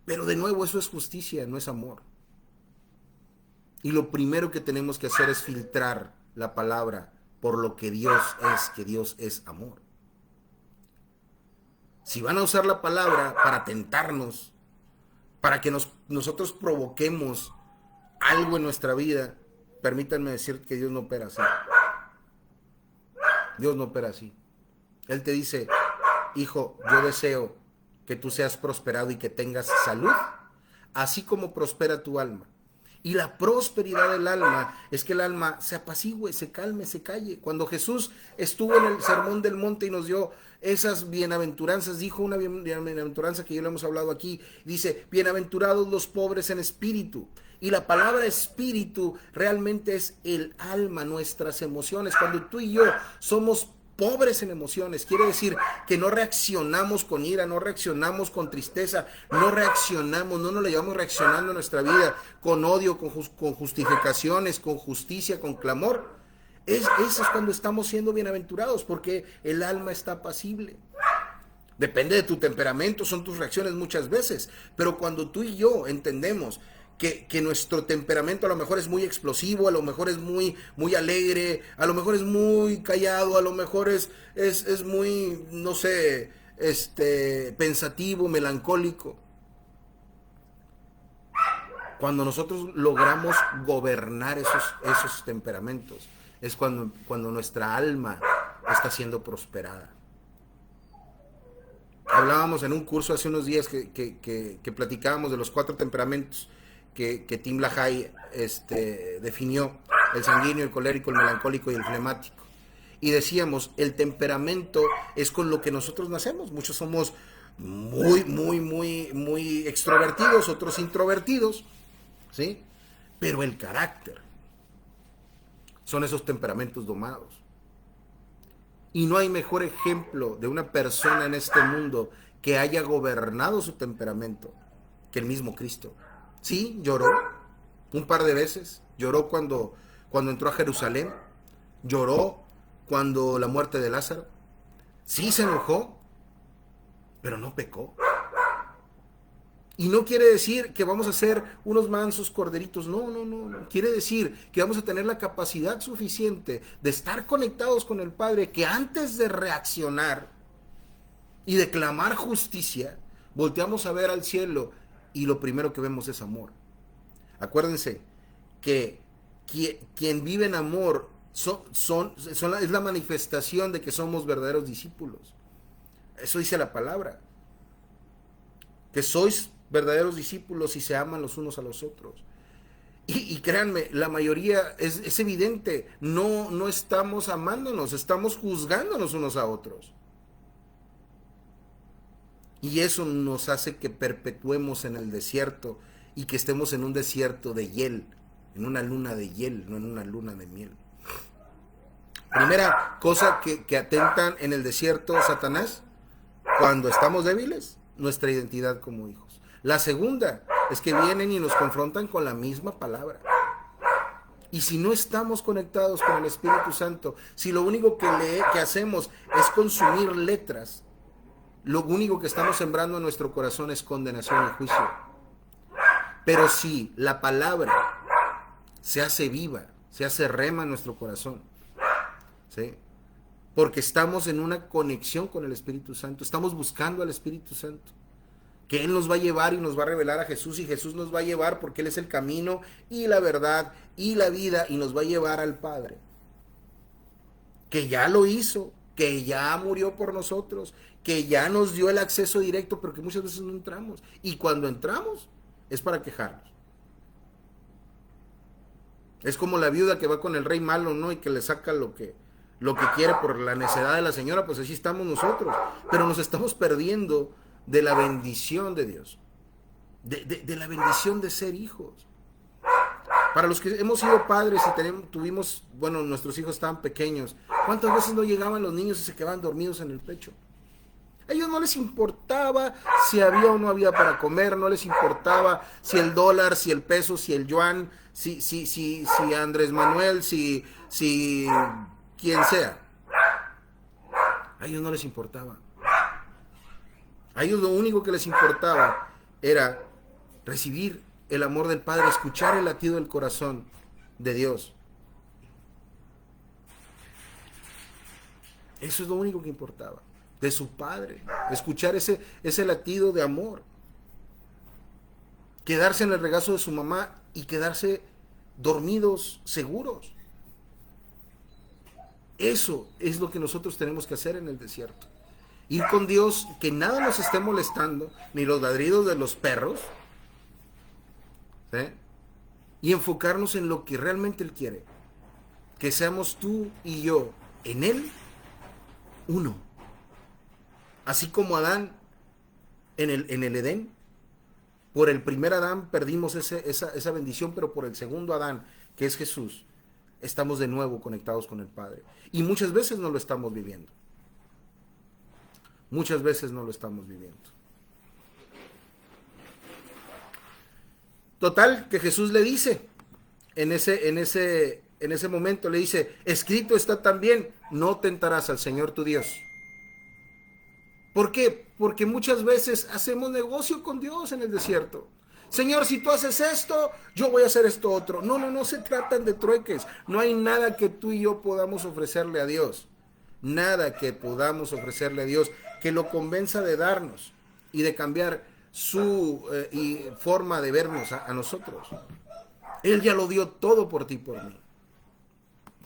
Pero de nuevo, eso es justicia, no es amor. Y lo primero que tenemos que hacer es filtrar la palabra por lo que Dios es, que Dios es amor. Si van a usar la palabra para tentarnos, para que nosotros provoquemos algo en nuestra vida, permítanme decir que Dios no opera así. Dios no opera así. Él te dice, hijo, yo deseo que tú seas prosperado y que tengas salud, así como prospera tu alma. Y la prosperidad del alma es que el alma se apacigüe, se calme, se calle. Cuando Jesús estuvo en el sermón del monte y nos dio esas bienaventuranzas, dijo una bienaventuranza que ya lo hemos hablado aquí, dice, bienaventurados los pobres en espíritu. Y la palabra espíritu realmente es el alma, nuestras emociones. Cuando tú y yo somos pobres en emociones, quiere decir que no reaccionamos con ira, no reaccionamos con tristeza, no nos la llevamos reaccionando en nuestra vida con odio, con justificaciones, con justicia, con clamor. Eso es cuando estamos siendo bienaventurados, porque el alma está apacible. Depende de tu temperamento, son tus reacciones muchas veces, pero cuando tú y yo entendemos que nuestro temperamento a lo mejor es muy explosivo, a lo mejor es muy alegre, a lo mejor es muy callado, a lo mejor es muy, no sé, pensativo, melancólico. Cuando nosotros logramos gobernar esos temperamentos, es cuando nuestra alma está siendo prosperada. Hablábamos en un curso hace unos días que platicábamos de los 4 temperamentos que Tim LaHaye definió: el sanguíneo, el colérico, el melancólico y el flemático. Y decíamos, el temperamento es con lo que nosotros nacemos. Muchos somos muy extrovertidos, otros introvertidos, ¿sí? Pero el carácter son esos temperamentos domados. Y no hay mejor ejemplo de una persona en este mundo que haya gobernado su temperamento que el mismo Cristo. Sí, lloró un par de veces. Lloró cuando entró a Jerusalén. Lloró cuando la muerte de Lázaro. Sí se enojó, pero no pecó. Y no quiere decir que vamos a ser unos mansos corderitos, no. Quiere decir que vamos a tener la capacidad suficiente de estar conectados con el Padre, que antes de reaccionar y de clamar justicia, volteamos a ver al cielo y lo primero que vemos es amor. Acuérdense que quien vive en amor es la manifestación de que somos verdaderos discípulos. Eso dice la palabra. Que sois verdaderos discípulos y se aman los unos a los otros. Y créanme, la mayoría es evidente, no estamos amándonos, estamos juzgándonos unos a otros. Y eso nos hace que perpetuemos en el desierto y que estemos en un desierto de hiel, en una luna de hiel, no en una luna de miel. Primera cosa que atentan en el desierto Satanás, cuando estamos débiles, nuestra identidad como hijos. La segunda es que vienen y nos confrontan con la misma palabra. Y si no estamos conectados con el Espíritu Santo, si lo único que hacemos es consumir letras, lo único que estamos sembrando en nuestro corazón es condenación y juicio. Pero si la palabra se hace viva, se hace rema en nuestro corazón, ¿sí? Porque estamos en una conexión con el Espíritu Santo, estamos buscando al Espíritu Santo, que Él nos va a llevar y nos va a revelar a Jesús, y Jesús nos va a llevar porque Él es el camino y la verdad y la vida, y nos va a llevar al Padre, que ya lo hizo, que ya murió por nosotros, que ya nos dio el acceso directo, pero que muchas veces no entramos, y cuando entramos es para quejarnos. Es como la viuda que va con el rey malo, ¿no? Y que le saca lo que quiere por la necedad de la señora. Pues así estamos nosotros, pero nos estamos perdiendo de la bendición de Dios, de la bendición de ser hijos. Para los que hemos sido padres y nuestros hijos estaban pequeños, ¿cuántas veces no llegaban los niños y se quedaban dormidos en el pecho? A ellos no les importaba si había o no había para comer, no les importaba si el dólar, si el peso, si el yuan, si Andrés Manuel, si quien sea. A ellos no les importaba. A ellos lo único que les importaba era recibir el amor del Padre, escuchar el latido del corazón de Dios. Eso es lo único que importaba, de su Padre, escuchar ese latido de amor. Quedarse en el regazo de su mamá y quedarse dormidos, seguros. Eso es lo que nosotros tenemos que hacer en el desierto. Ir con Dios, que nada nos esté molestando, ni los ladridos de los perros, ¿sí? Y enfocarnos en lo que realmente Él quiere. Que seamos tú y yo en Él uno. Así como Adán en el Edén. Por el primer Adán perdimos esa bendición, pero por el segundo Adán, que es Jesús, estamos de nuevo conectados con el Padre. Y muchas veces no lo estamos viviendo. Muchas veces no lo estamos viviendo. Total, que Jesús le dice, en ese momento le dice, escrito está también, no tentarás al Señor tu Dios. ¿Por qué? Porque muchas veces hacemos negocio con Dios en el desierto. Señor, si tú haces esto, yo voy a hacer esto otro. No se tratan de trueques. No hay nada que tú y yo podamos ofrecerle a Dios nada que podamos ofrecerle a Dios que lo convenza de darnos y de cambiar su forma de vernos a nosotros. Él ya lo dio todo por ti y por mí.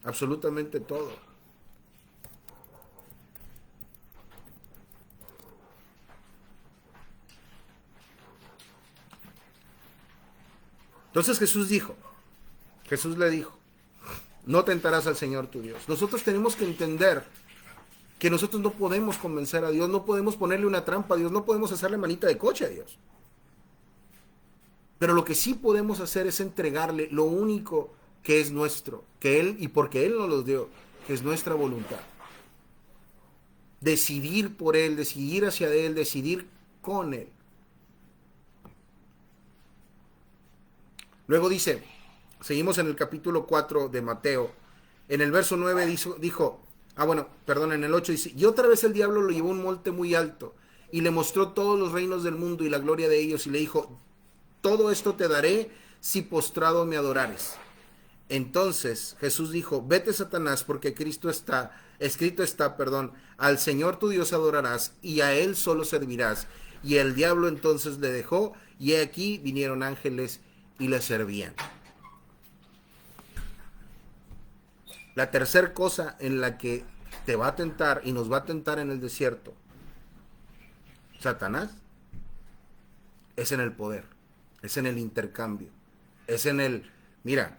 Absolutamente todo. Entonces Jesús le dijo, no tentarás al Señor tu Dios. Nosotros tenemos que entender que nosotros no podemos convencer a Dios, no podemos ponerle una trampa a Dios, no podemos hacerle manita de coche a Dios. Pero lo que sí podemos hacer es entregarle lo único que es nuestro, que Él, y porque Él nos lo dio, que es nuestra voluntad. Decidir por Él, decidir hacia Él, decidir con Él. Luego dice, seguimos en el capítulo 4 de Mateo, en el verso 9 en el 8 dice, y otra vez el diablo lo llevó a un monte muy alto, y le mostró todos los reinos del mundo y la gloria de ellos, y le dijo, todo esto te daré si postrado me adorares. Entonces Jesús dijo, vete Satanás, porque escrito está, al Señor tu Dios adorarás, y a Él solo servirás. Y el diablo entonces le dejó, y aquí vinieron ángeles y le servían. La tercera cosa en la que te va a tentar y nos va a tentar en el desierto, Satanás, es en el poder, es en el intercambio, es en el, mira,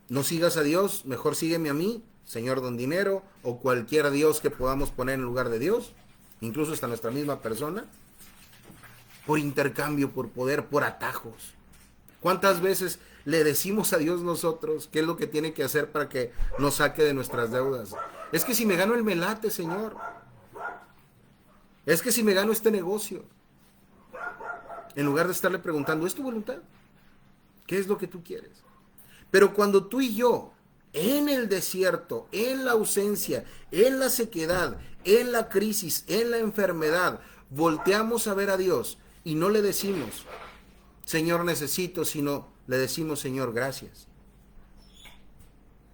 no sigas a Dios, mejor sígueme a mí, Señor Don Dinero, o cualquier Dios que podamos poner en lugar de Dios, incluso hasta nuestra misma persona, por intercambio, por poder, por atajos. ¿Cuántas veces le decimos a Dios nosotros qué es lo que tiene que hacer para que nos saque de nuestras deudas? Es que si me gano el melate, Señor. Es que si me gano este negocio. En lugar de estarle preguntando, ¿es tu voluntad? ¿Qué es lo que tú quieres? Pero cuando tú y yo, en el desierto, en la ausencia, en la sequedad, en la crisis, en la enfermedad, volteamos a ver a Dios y no le decimos, Señor, necesito, sino le decimos, Señor, gracias.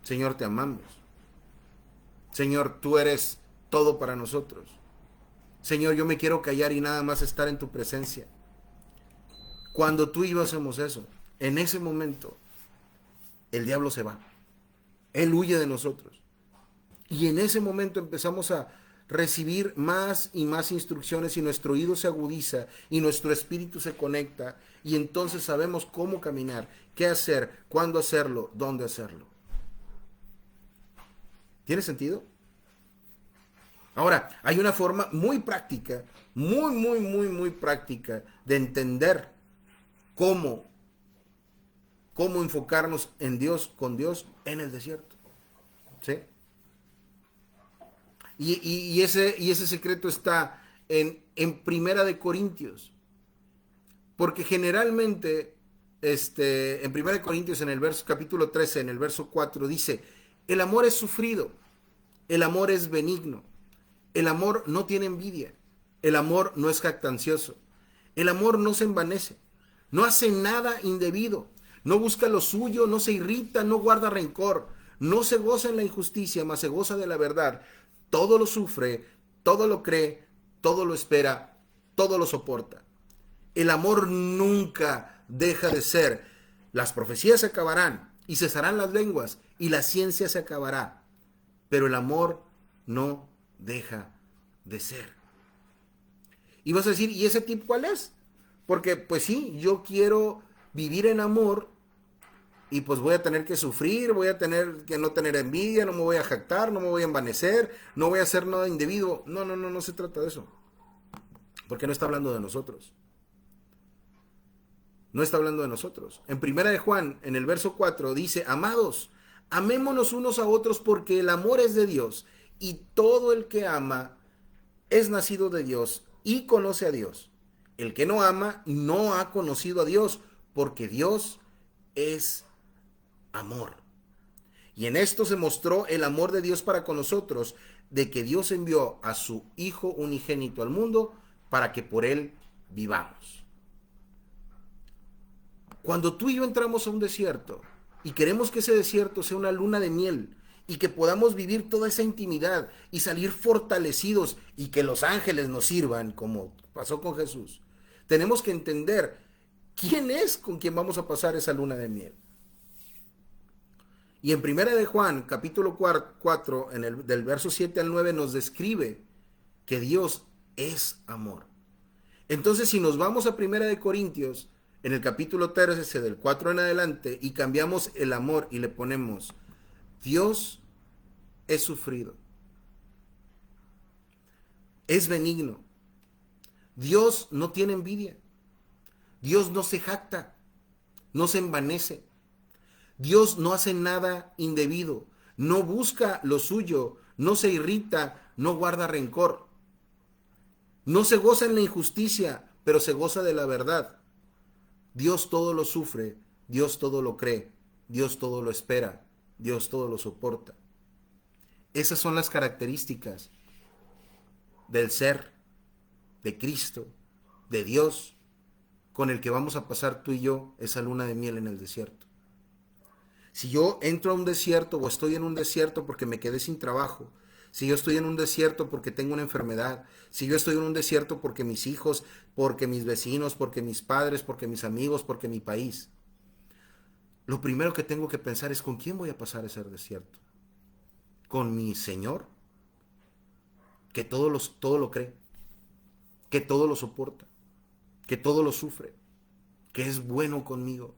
Señor, te amamos. Señor, tú eres todo para nosotros. Señor, yo me quiero callar y nada más estar en tu presencia. Cuando tú y yo hacemos eso, en ese momento, el diablo se va. Él huye de nosotros. Y en ese momento empezamos a recibir más y más instrucciones y nuestro oído se agudiza y nuestro espíritu se conecta y entonces sabemos cómo caminar, qué hacer, cuándo hacerlo, dónde hacerlo. ¿Tiene sentido? Ahora, hay una forma muy práctica, muy práctica de entender cómo enfocarnos en Dios, con Dios en el desierto. ¿Sí? Y ese secreto está en Primera de Corintios. Porque generalmente, en Primera de Corintios, en el capítulo 13, en el verso 4, dice, el amor es sufrido, el amor es benigno, el amor no tiene envidia, el amor no es jactancioso, el amor no se envanece, no hace nada indebido, no busca lo suyo, no se irrita, no guarda rencor, no se goza en la injusticia, mas se goza de la verdad. Todo lo sufre, todo lo cree, todo lo espera, todo lo soporta. El amor nunca deja de ser. Las profecías se acabarán y cesarán las lenguas y la ciencia se acabará. Pero el amor no deja de ser. Y vas a decir, ¿y ese tipo cuál es? Porque pues sí, yo quiero vivir en amor y pues voy a tener que sufrir, voy a tener que no tener envidia, no me voy a jactar, no me voy a envanecer, no voy a hacer nada indebido. No se trata de eso. Porque no está hablando de nosotros. No está hablando de nosotros. En Primera de Juan, en el verso 4, dice, amados, amémonos unos a otros porque el amor es de Dios y todo el que ama es nacido de Dios y conoce a Dios. El que no ama no ha conocido a Dios porque Dios es amor. Y en esto se mostró el amor de Dios para con nosotros, de que Dios envió a su Hijo unigénito al mundo para que por él vivamos. Cuando tú y yo entramos a un desierto y queremos que ese desierto sea una luna de miel y que podamos vivir toda esa intimidad y salir fortalecidos y que los ángeles nos sirvan como pasó con Jesús. Tenemos que entender quién es con quien vamos a pasar esa luna de miel. Y en Primera de Juan, capítulo 4, del verso 7 al 9, nos describe que Dios es amor. Entonces, si nos vamos a Primera de Corintios, en el capítulo 13, del 4 en adelante, y cambiamos el amor y le ponemos Dios es sufrido, es benigno, Dios no tiene envidia, Dios no se jacta, no se envanece, Dios no hace nada indebido, no busca lo suyo, no se irrita, no guarda rencor, no se goza en la injusticia, pero se goza de la verdad. Dios todo lo sufre, Dios todo lo cree, Dios todo lo espera, Dios todo lo soporta. Esas son las características del ser, de Cristo, de Dios, con el que vamos a pasar tú y yo esa luna de miel en el desierto. Si yo entro a un desierto o estoy en un desierto porque me quedé sin trabajo, si yo estoy en un desierto porque tengo una enfermedad, si yo estoy en un desierto porque mis hijos, porque mis vecinos, porque mis padres, porque mis amigos, porque mi país, lo primero que tengo que pensar es con quién voy a pasar ese desierto. ¿Con mi Señor? Que todo lo cree, que todo lo soporta, que todo lo sufre, que es bueno conmigo.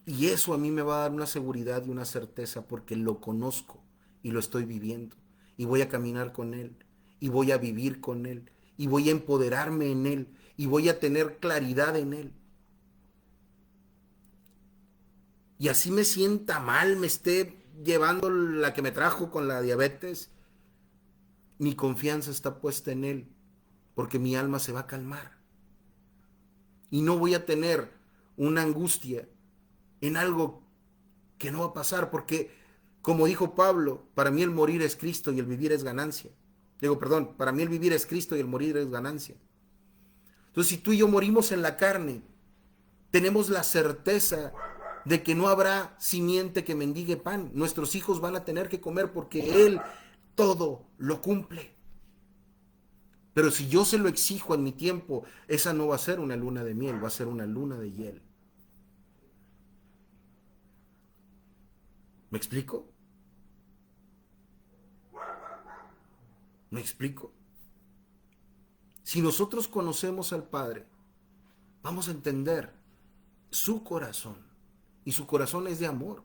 Y eso a mí me va a dar una seguridad y una certeza porque lo conozco y lo estoy viviendo. Y voy a caminar con Él, y voy a vivir con Él, y voy a empoderarme en Él, y voy a tener claridad en Él. Y así me sienta mal, me esté llevando la que me trajo con la diabetes, mi confianza está puesta en Él, porque mi alma se va a calmar. Y no voy a tener una angustia en algo que no va a pasar, porque, como dijo Pablo, para mí el morir es Cristo y el vivir es ganancia. Para mí el vivir es Cristo y el morir es ganancia. Entonces, si tú y yo morimos en la carne, tenemos la certeza de que no habrá simiente que mendigue pan. Nuestros hijos van a tener que comer porque Él todo lo cumple. Pero si yo se lo exijo en mi tiempo, esa no va a ser una luna de miel, va a ser una luna de hiel. ¿Me explico? ¿Me explico? Si nosotros conocemos al Padre, vamos a entender su corazón. Y su corazón es de amor.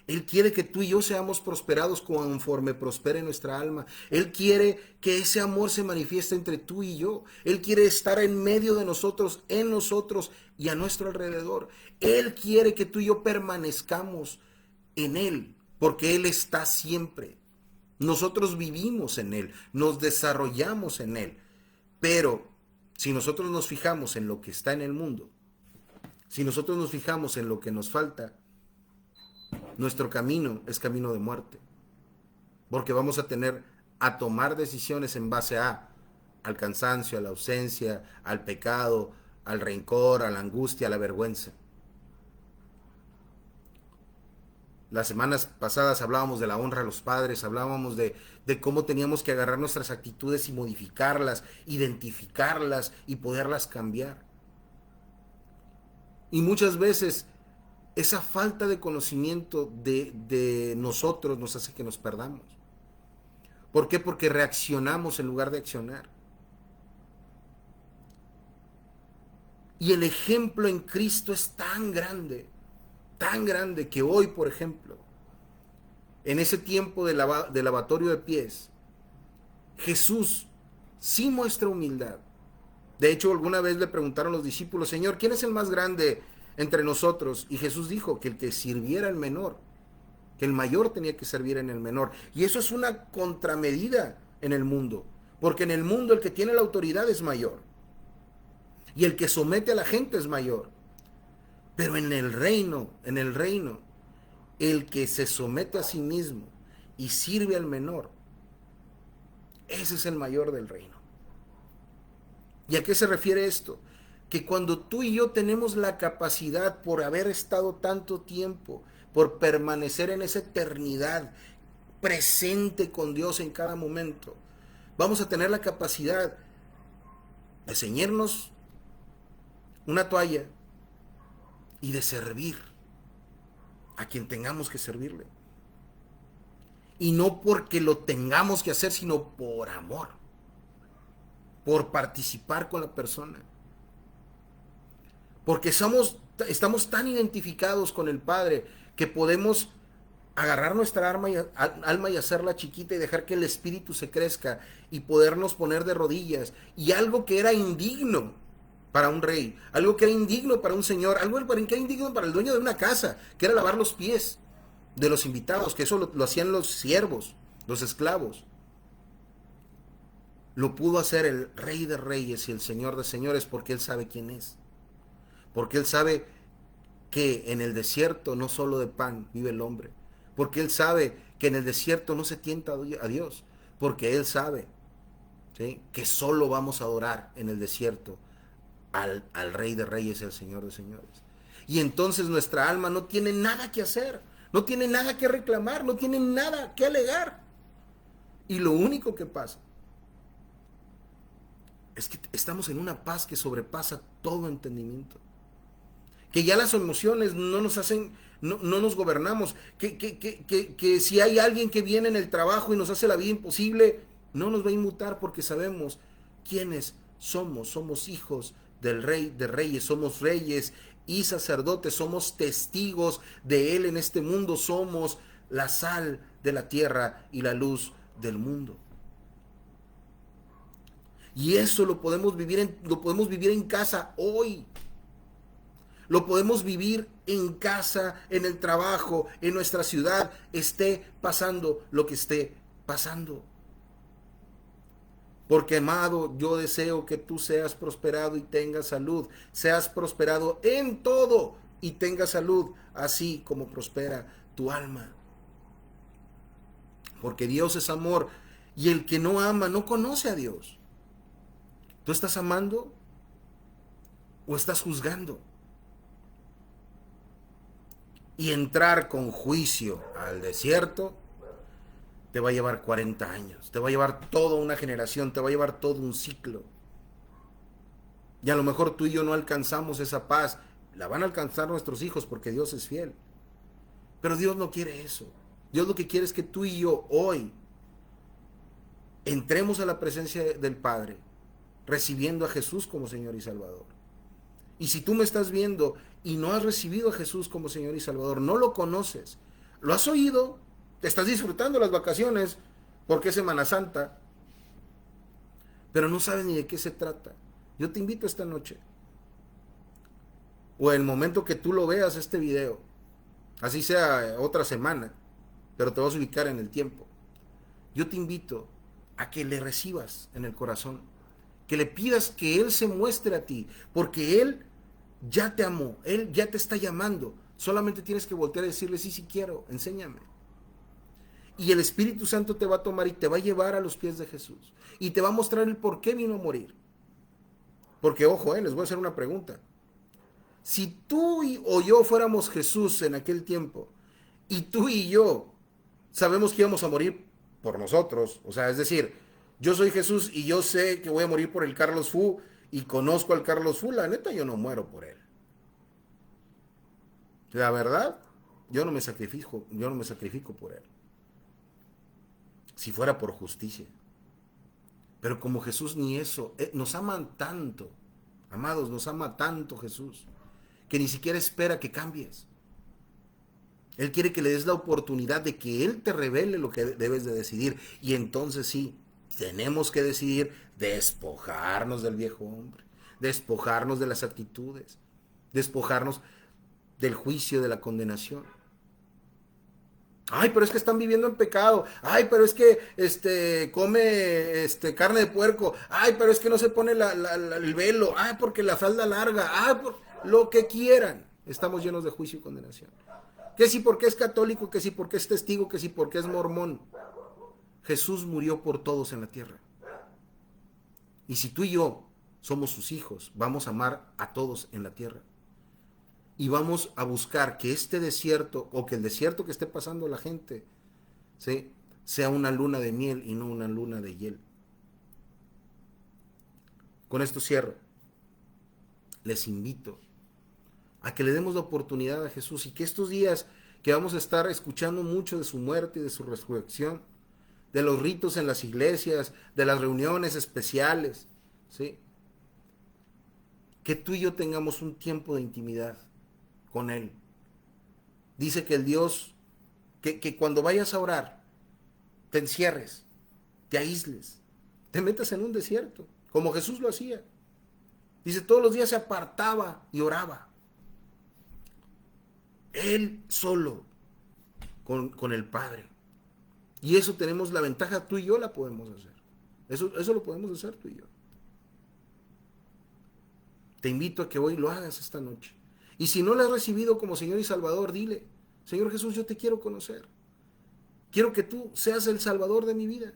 Él quiere que tú y yo seamos prosperados conforme prospere nuestra alma. Él quiere que ese amor se manifieste entre tú y yo. Él quiere estar en medio de nosotros, en nosotros y a nuestro alrededor. Él quiere que tú y yo permanezcamos en Él, porque Él está siempre. Nosotros vivimos en Él, nos desarrollamos en Él. Pero si nosotros nos fijamos en lo que está en el mundo, si nosotros nos fijamos en lo que nos falta, nuestro camino es camino de muerte. Porque vamos a tomar decisiones en base al cansancio, a la ausencia, al pecado, al rencor, a la angustia, a la vergüenza. Las semanas pasadas hablábamos de la honra a los padres, hablábamos de cómo teníamos que agarrar nuestras actitudes y modificarlas, identificarlas y poderlas cambiar. Y muchas veces esa falta de conocimiento de nosotros nos hace que nos perdamos. ¿Por qué? Porque reaccionamos en lugar de accionar. Y el ejemplo en Cristo es tan grande que hoy, por ejemplo, en ese tiempo de lavatorio de pies, Jesús sí muestra humildad. De hecho, alguna vez le preguntaron los discípulos: Señor, ¿quién es el más grande entre nosotros? Y Jesús dijo que el que sirviera al menor, que el mayor tenía que servir en el menor. Y eso es una contramedida en el mundo, porque en el mundo el que tiene la autoridad es mayor, y el que somete a la gente es mayor. Pero en el reino, el que se somete a sí mismo y sirve al menor, ese es el mayor del reino. ¿Y a qué se refiere esto? Que cuando tú y yo tenemos la capacidad, por haber estado tanto tiempo por permanecer en esa eternidad presente con Dios en cada momento. Vamos a tener la capacidad de ceñirnos una toalla y de servir a quien tengamos que servirle. Y no porque lo tengamos que hacer, sino por amor, por participar con la persona. Porque estamos tan identificados con el Padre que podemos agarrar nuestra alma y hacerla chiquita y dejar que el espíritu se crezca y podernos poner de rodillas. Y algo que era indigno para un rey, algo que era indigno para un señor, algo que era indigno para el dueño de una casa, que era lavar los pies de los invitados, que eso lo hacían los siervos, los esclavos. Lo pudo hacer el Rey de Reyes y el Señor de Señores porque Él sabe quién es. Porque Él sabe que en el desierto no solo de pan vive el hombre. Porque Él sabe que en el desierto no se tienta a Dios. Porque Él sabe, ¿sí?, que solo vamos a adorar en el desierto al Rey de Reyes y al Señor de Señores. Y entonces nuestra alma no tiene nada que hacer, no tiene nada que reclamar, no tiene nada que alegar. Y lo único que pasa es que estamos en una paz que sobrepasa todo entendimiento. Que ya las emociones no nos hacen, no nos gobernamos. Que si hay alguien que viene en el trabajo y nos hace la vida imposible, no nos va a inmutar porque sabemos quiénes somos. Somos hijos del Rey de Reyes, somos reyes y sacerdotes, somos testigos de Él en este mundo, somos la sal de la tierra y la luz del mundo. Y eso lo podemos vivir en casa hoy. Lo podemos vivir en casa, en el trabajo, en nuestra ciudad, esté pasando lo que esté pasando. Porque, amado, yo deseo que tú seas prosperado y tengas salud. Seas prosperado en todo y tengas salud, así como prospera tu alma. Porque Dios es amor y el que no ama no conoce a Dios. ¿Tú estás amando o estás juzgando? Y entrar con juicio al desierto te va a llevar 40 años, te va a llevar toda una generación, te va a llevar todo un ciclo. Y a lo mejor tú y yo no alcanzamos esa paz, la van a alcanzar nuestros hijos porque Dios es fiel. Pero Dios no quiere eso. Dios lo que quiere es que tú y yo hoy entremos a la presencia del Padre, recibiendo a Jesús como Señor y Salvador. Y si tú me estás viendo y no has recibido a Jesús como Señor y Salvador, no lo conoces, lo has oído, te estás disfrutando las vacaciones porque es Semana Santa, pero no sabes ni de qué se trata. Yo te invito esta noche, o el momento que tú lo veas este video, así sea otra semana, pero te vas a ubicar en el tiempo. Yo te invito a que le recibas en el corazón, que le pidas que Él se muestre a ti, porque Él ya te amó, Él ya te está llamando. Solamente tienes que voltear y decirle, sí, sí quiero, enséñame. Y el Espíritu Santo te va a tomar y te va a llevar a los pies de Jesús. Y te va a mostrar el por qué vino a morir. Porque, ojo, les voy a hacer una pregunta. Si tú o yo fuéramos Jesús en aquel tiempo, y tú y yo sabemos que íbamos a morir por nosotros, o sea, es decir, yo soy Jesús y yo sé que voy a morir por el Carlos Fu y conozco al Carlos Fu, la neta yo no muero por él. La verdad, yo no me sacrifico por él. Si fuera por justicia. Pero como Jesús ni eso, nos aman tanto, amados, nos ama tanto Jesús, que ni siquiera espera que cambies. Él quiere que le des la oportunidad de que Él te revele lo que debes de decidir. Y entonces sí, tenemos que decidir despojarnos del viejo hombre, despojarnos de las actitudes, despojarnos del juicio, de la condenación. Ay, pero es que están viviendo en pecado. Ay, pero es que come carne de puerco. Ay, pero es que no se pone el velo. Ay, porque la falda larga. Ay, por lo que quieran. Estamos llenos de juicio y condenación. Que si porque es católico, que si porque es testigo, que si porque es mormón. Jesús murió por todos en la tierra. Y si tú y yo somos sus hijos, vamos a amar a todos en la tierra. y vamos a buscar que este desierto o que el desierto que esté pasando la gente, ¿sí?, sea una luna de miel y no una luna de hiel. Con esto cierro. Les invito a que le demos la oportunidad a Jesús y que estos días que vamos a estar escuchando mucho de su muerte y de su resurrección, de los ritos en las iglesias, de las reuniones especiales, ¿sí?, que tú y yo tengamos un tiempo de intimidad con Él. Dice que el Dios, que cuando vayas a orar, te encierres, te aísles, te metas en un desierto, como Jesús lo hacía. Dice, todos los días se apartaba y oraba. Él solo con el Padre. Y eso tenemos la ventaja, tú y yo la podemos hacer. Eso lo podemos hacer tú y yo. Te invito a que hoy lo hagas esta noche. Y si no lo has recibido como Señor y Salvador, dile, Señor Jesús, yo te quiero conocer. Quiero que tú seas el Salvador de mi vida.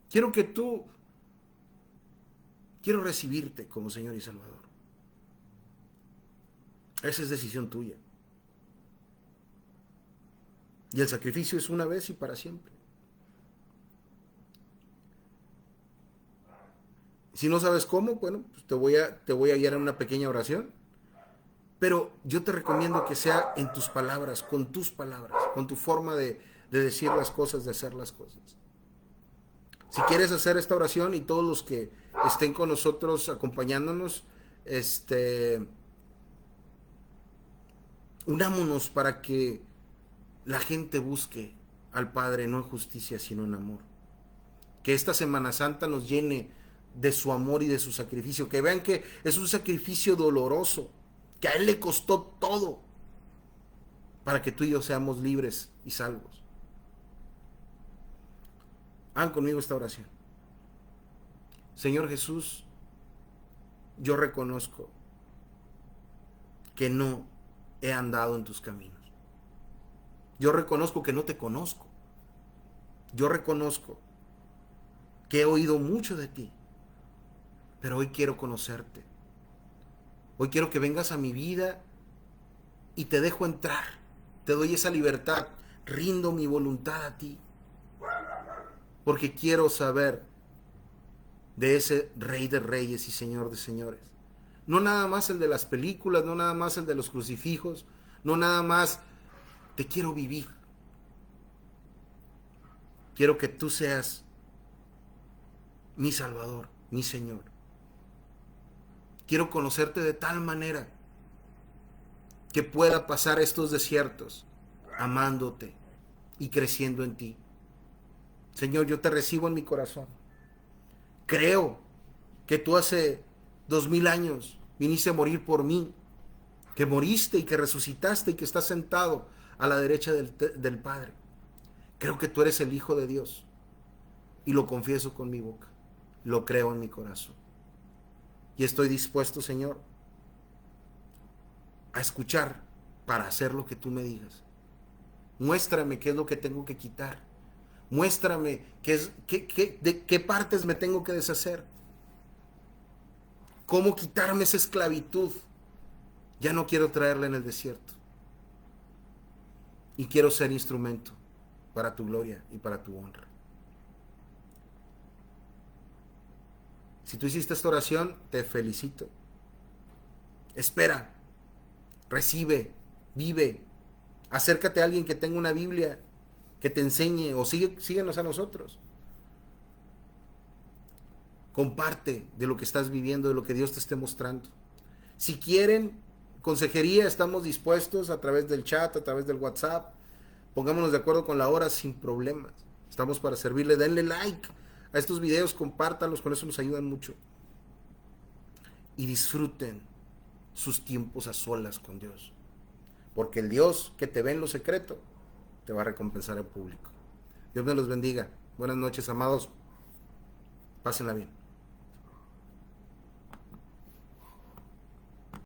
Quiero recibirte como Señor y Salvador. Esa es decisión tuya. Y el sacrificio es una vez y para siempre. Si no sabes cómo, bueno, pues te voy a guiar en una pequeña oración. Pero yo te recomiendo que sea en tus palabras, con tu forma de decir las cosas, de hacer las cosas. Si quieres hacer esta oración y todos los que estén con nosotros acompañándonos, unámonos para que la gente busque al Padre no en justicia, sino en amor. Que esta Semana Santa nos llene de su amor y de su sacrificio. Que vean que es un sacrificio doloroso, que a Él le costó todo para que tú y yo seamos libres y salvos. Hagan conmigo esta oración. Señor Jesús, yo reconozco que no he andado en tus caminos. Yo reconozco que no te conozco. Yo reconozco que he oído mucho de ti, pero hoy quiero conocerte. Hoy quiero que vengas a mi vida y te dejo entrar. Te doy esa libertad. Rindo mi voluntad a ti. Porque quiero saber de ese Rey de Reyes y Señor de Señores. No nada más el de las películas, no nada más el de los crucifijos, no nada más. Te quiero vivir. Quiero que tú seas mi Salvador, mi Señor. Quiero conocerte de tal manera que pueda pasar estos desiertos amándote y creciendo en ti. Señor, yo te recibo en mi corazón. Creo que tú hace 2000 años viniste a morir por mí, que moriste y que resucitaste y que estás sentado a la derecha del Padre. Creo que tú eres el Hijo de Dios y lo confieso con mi boca. Lo creo en mi corazón. Y estoy dispuesto, Señor, a escuchar para hacer lo que tú me digas. Muéstrame qué es lo que tengo que quitar. Muéstrame de qué partes me tengo que deshacer. Cómo quitarme esa esclavitud. Ya no quiero traerla en el desierto. Y quiero ser instrumento para tu gloria y para tu honra. Si tú hiciste esta oración, te felicito. Espera, recibe, vive. Acércate a alguien que tenga una Biblia, que te enseñe, o síguenos a nosotros. Comparte de lo que estás viviendo, de lo que Dios te esté mostrando. Si quieren consejería, estamos dispuestos a través del chat, a través del WhatsApp. Pongámonos de acuerdo con la hora sin problemas. Estamos para servirle. Denle like a estos videos, compártanlos, con eso nos ayudan mucho. Y disfruten sus tiempos a solas con Dios. Porque el Dios que te ve en lo secreto te va a recompensar en público. Dios me los bendiga. Buenas noches, amados. Pásenla bien.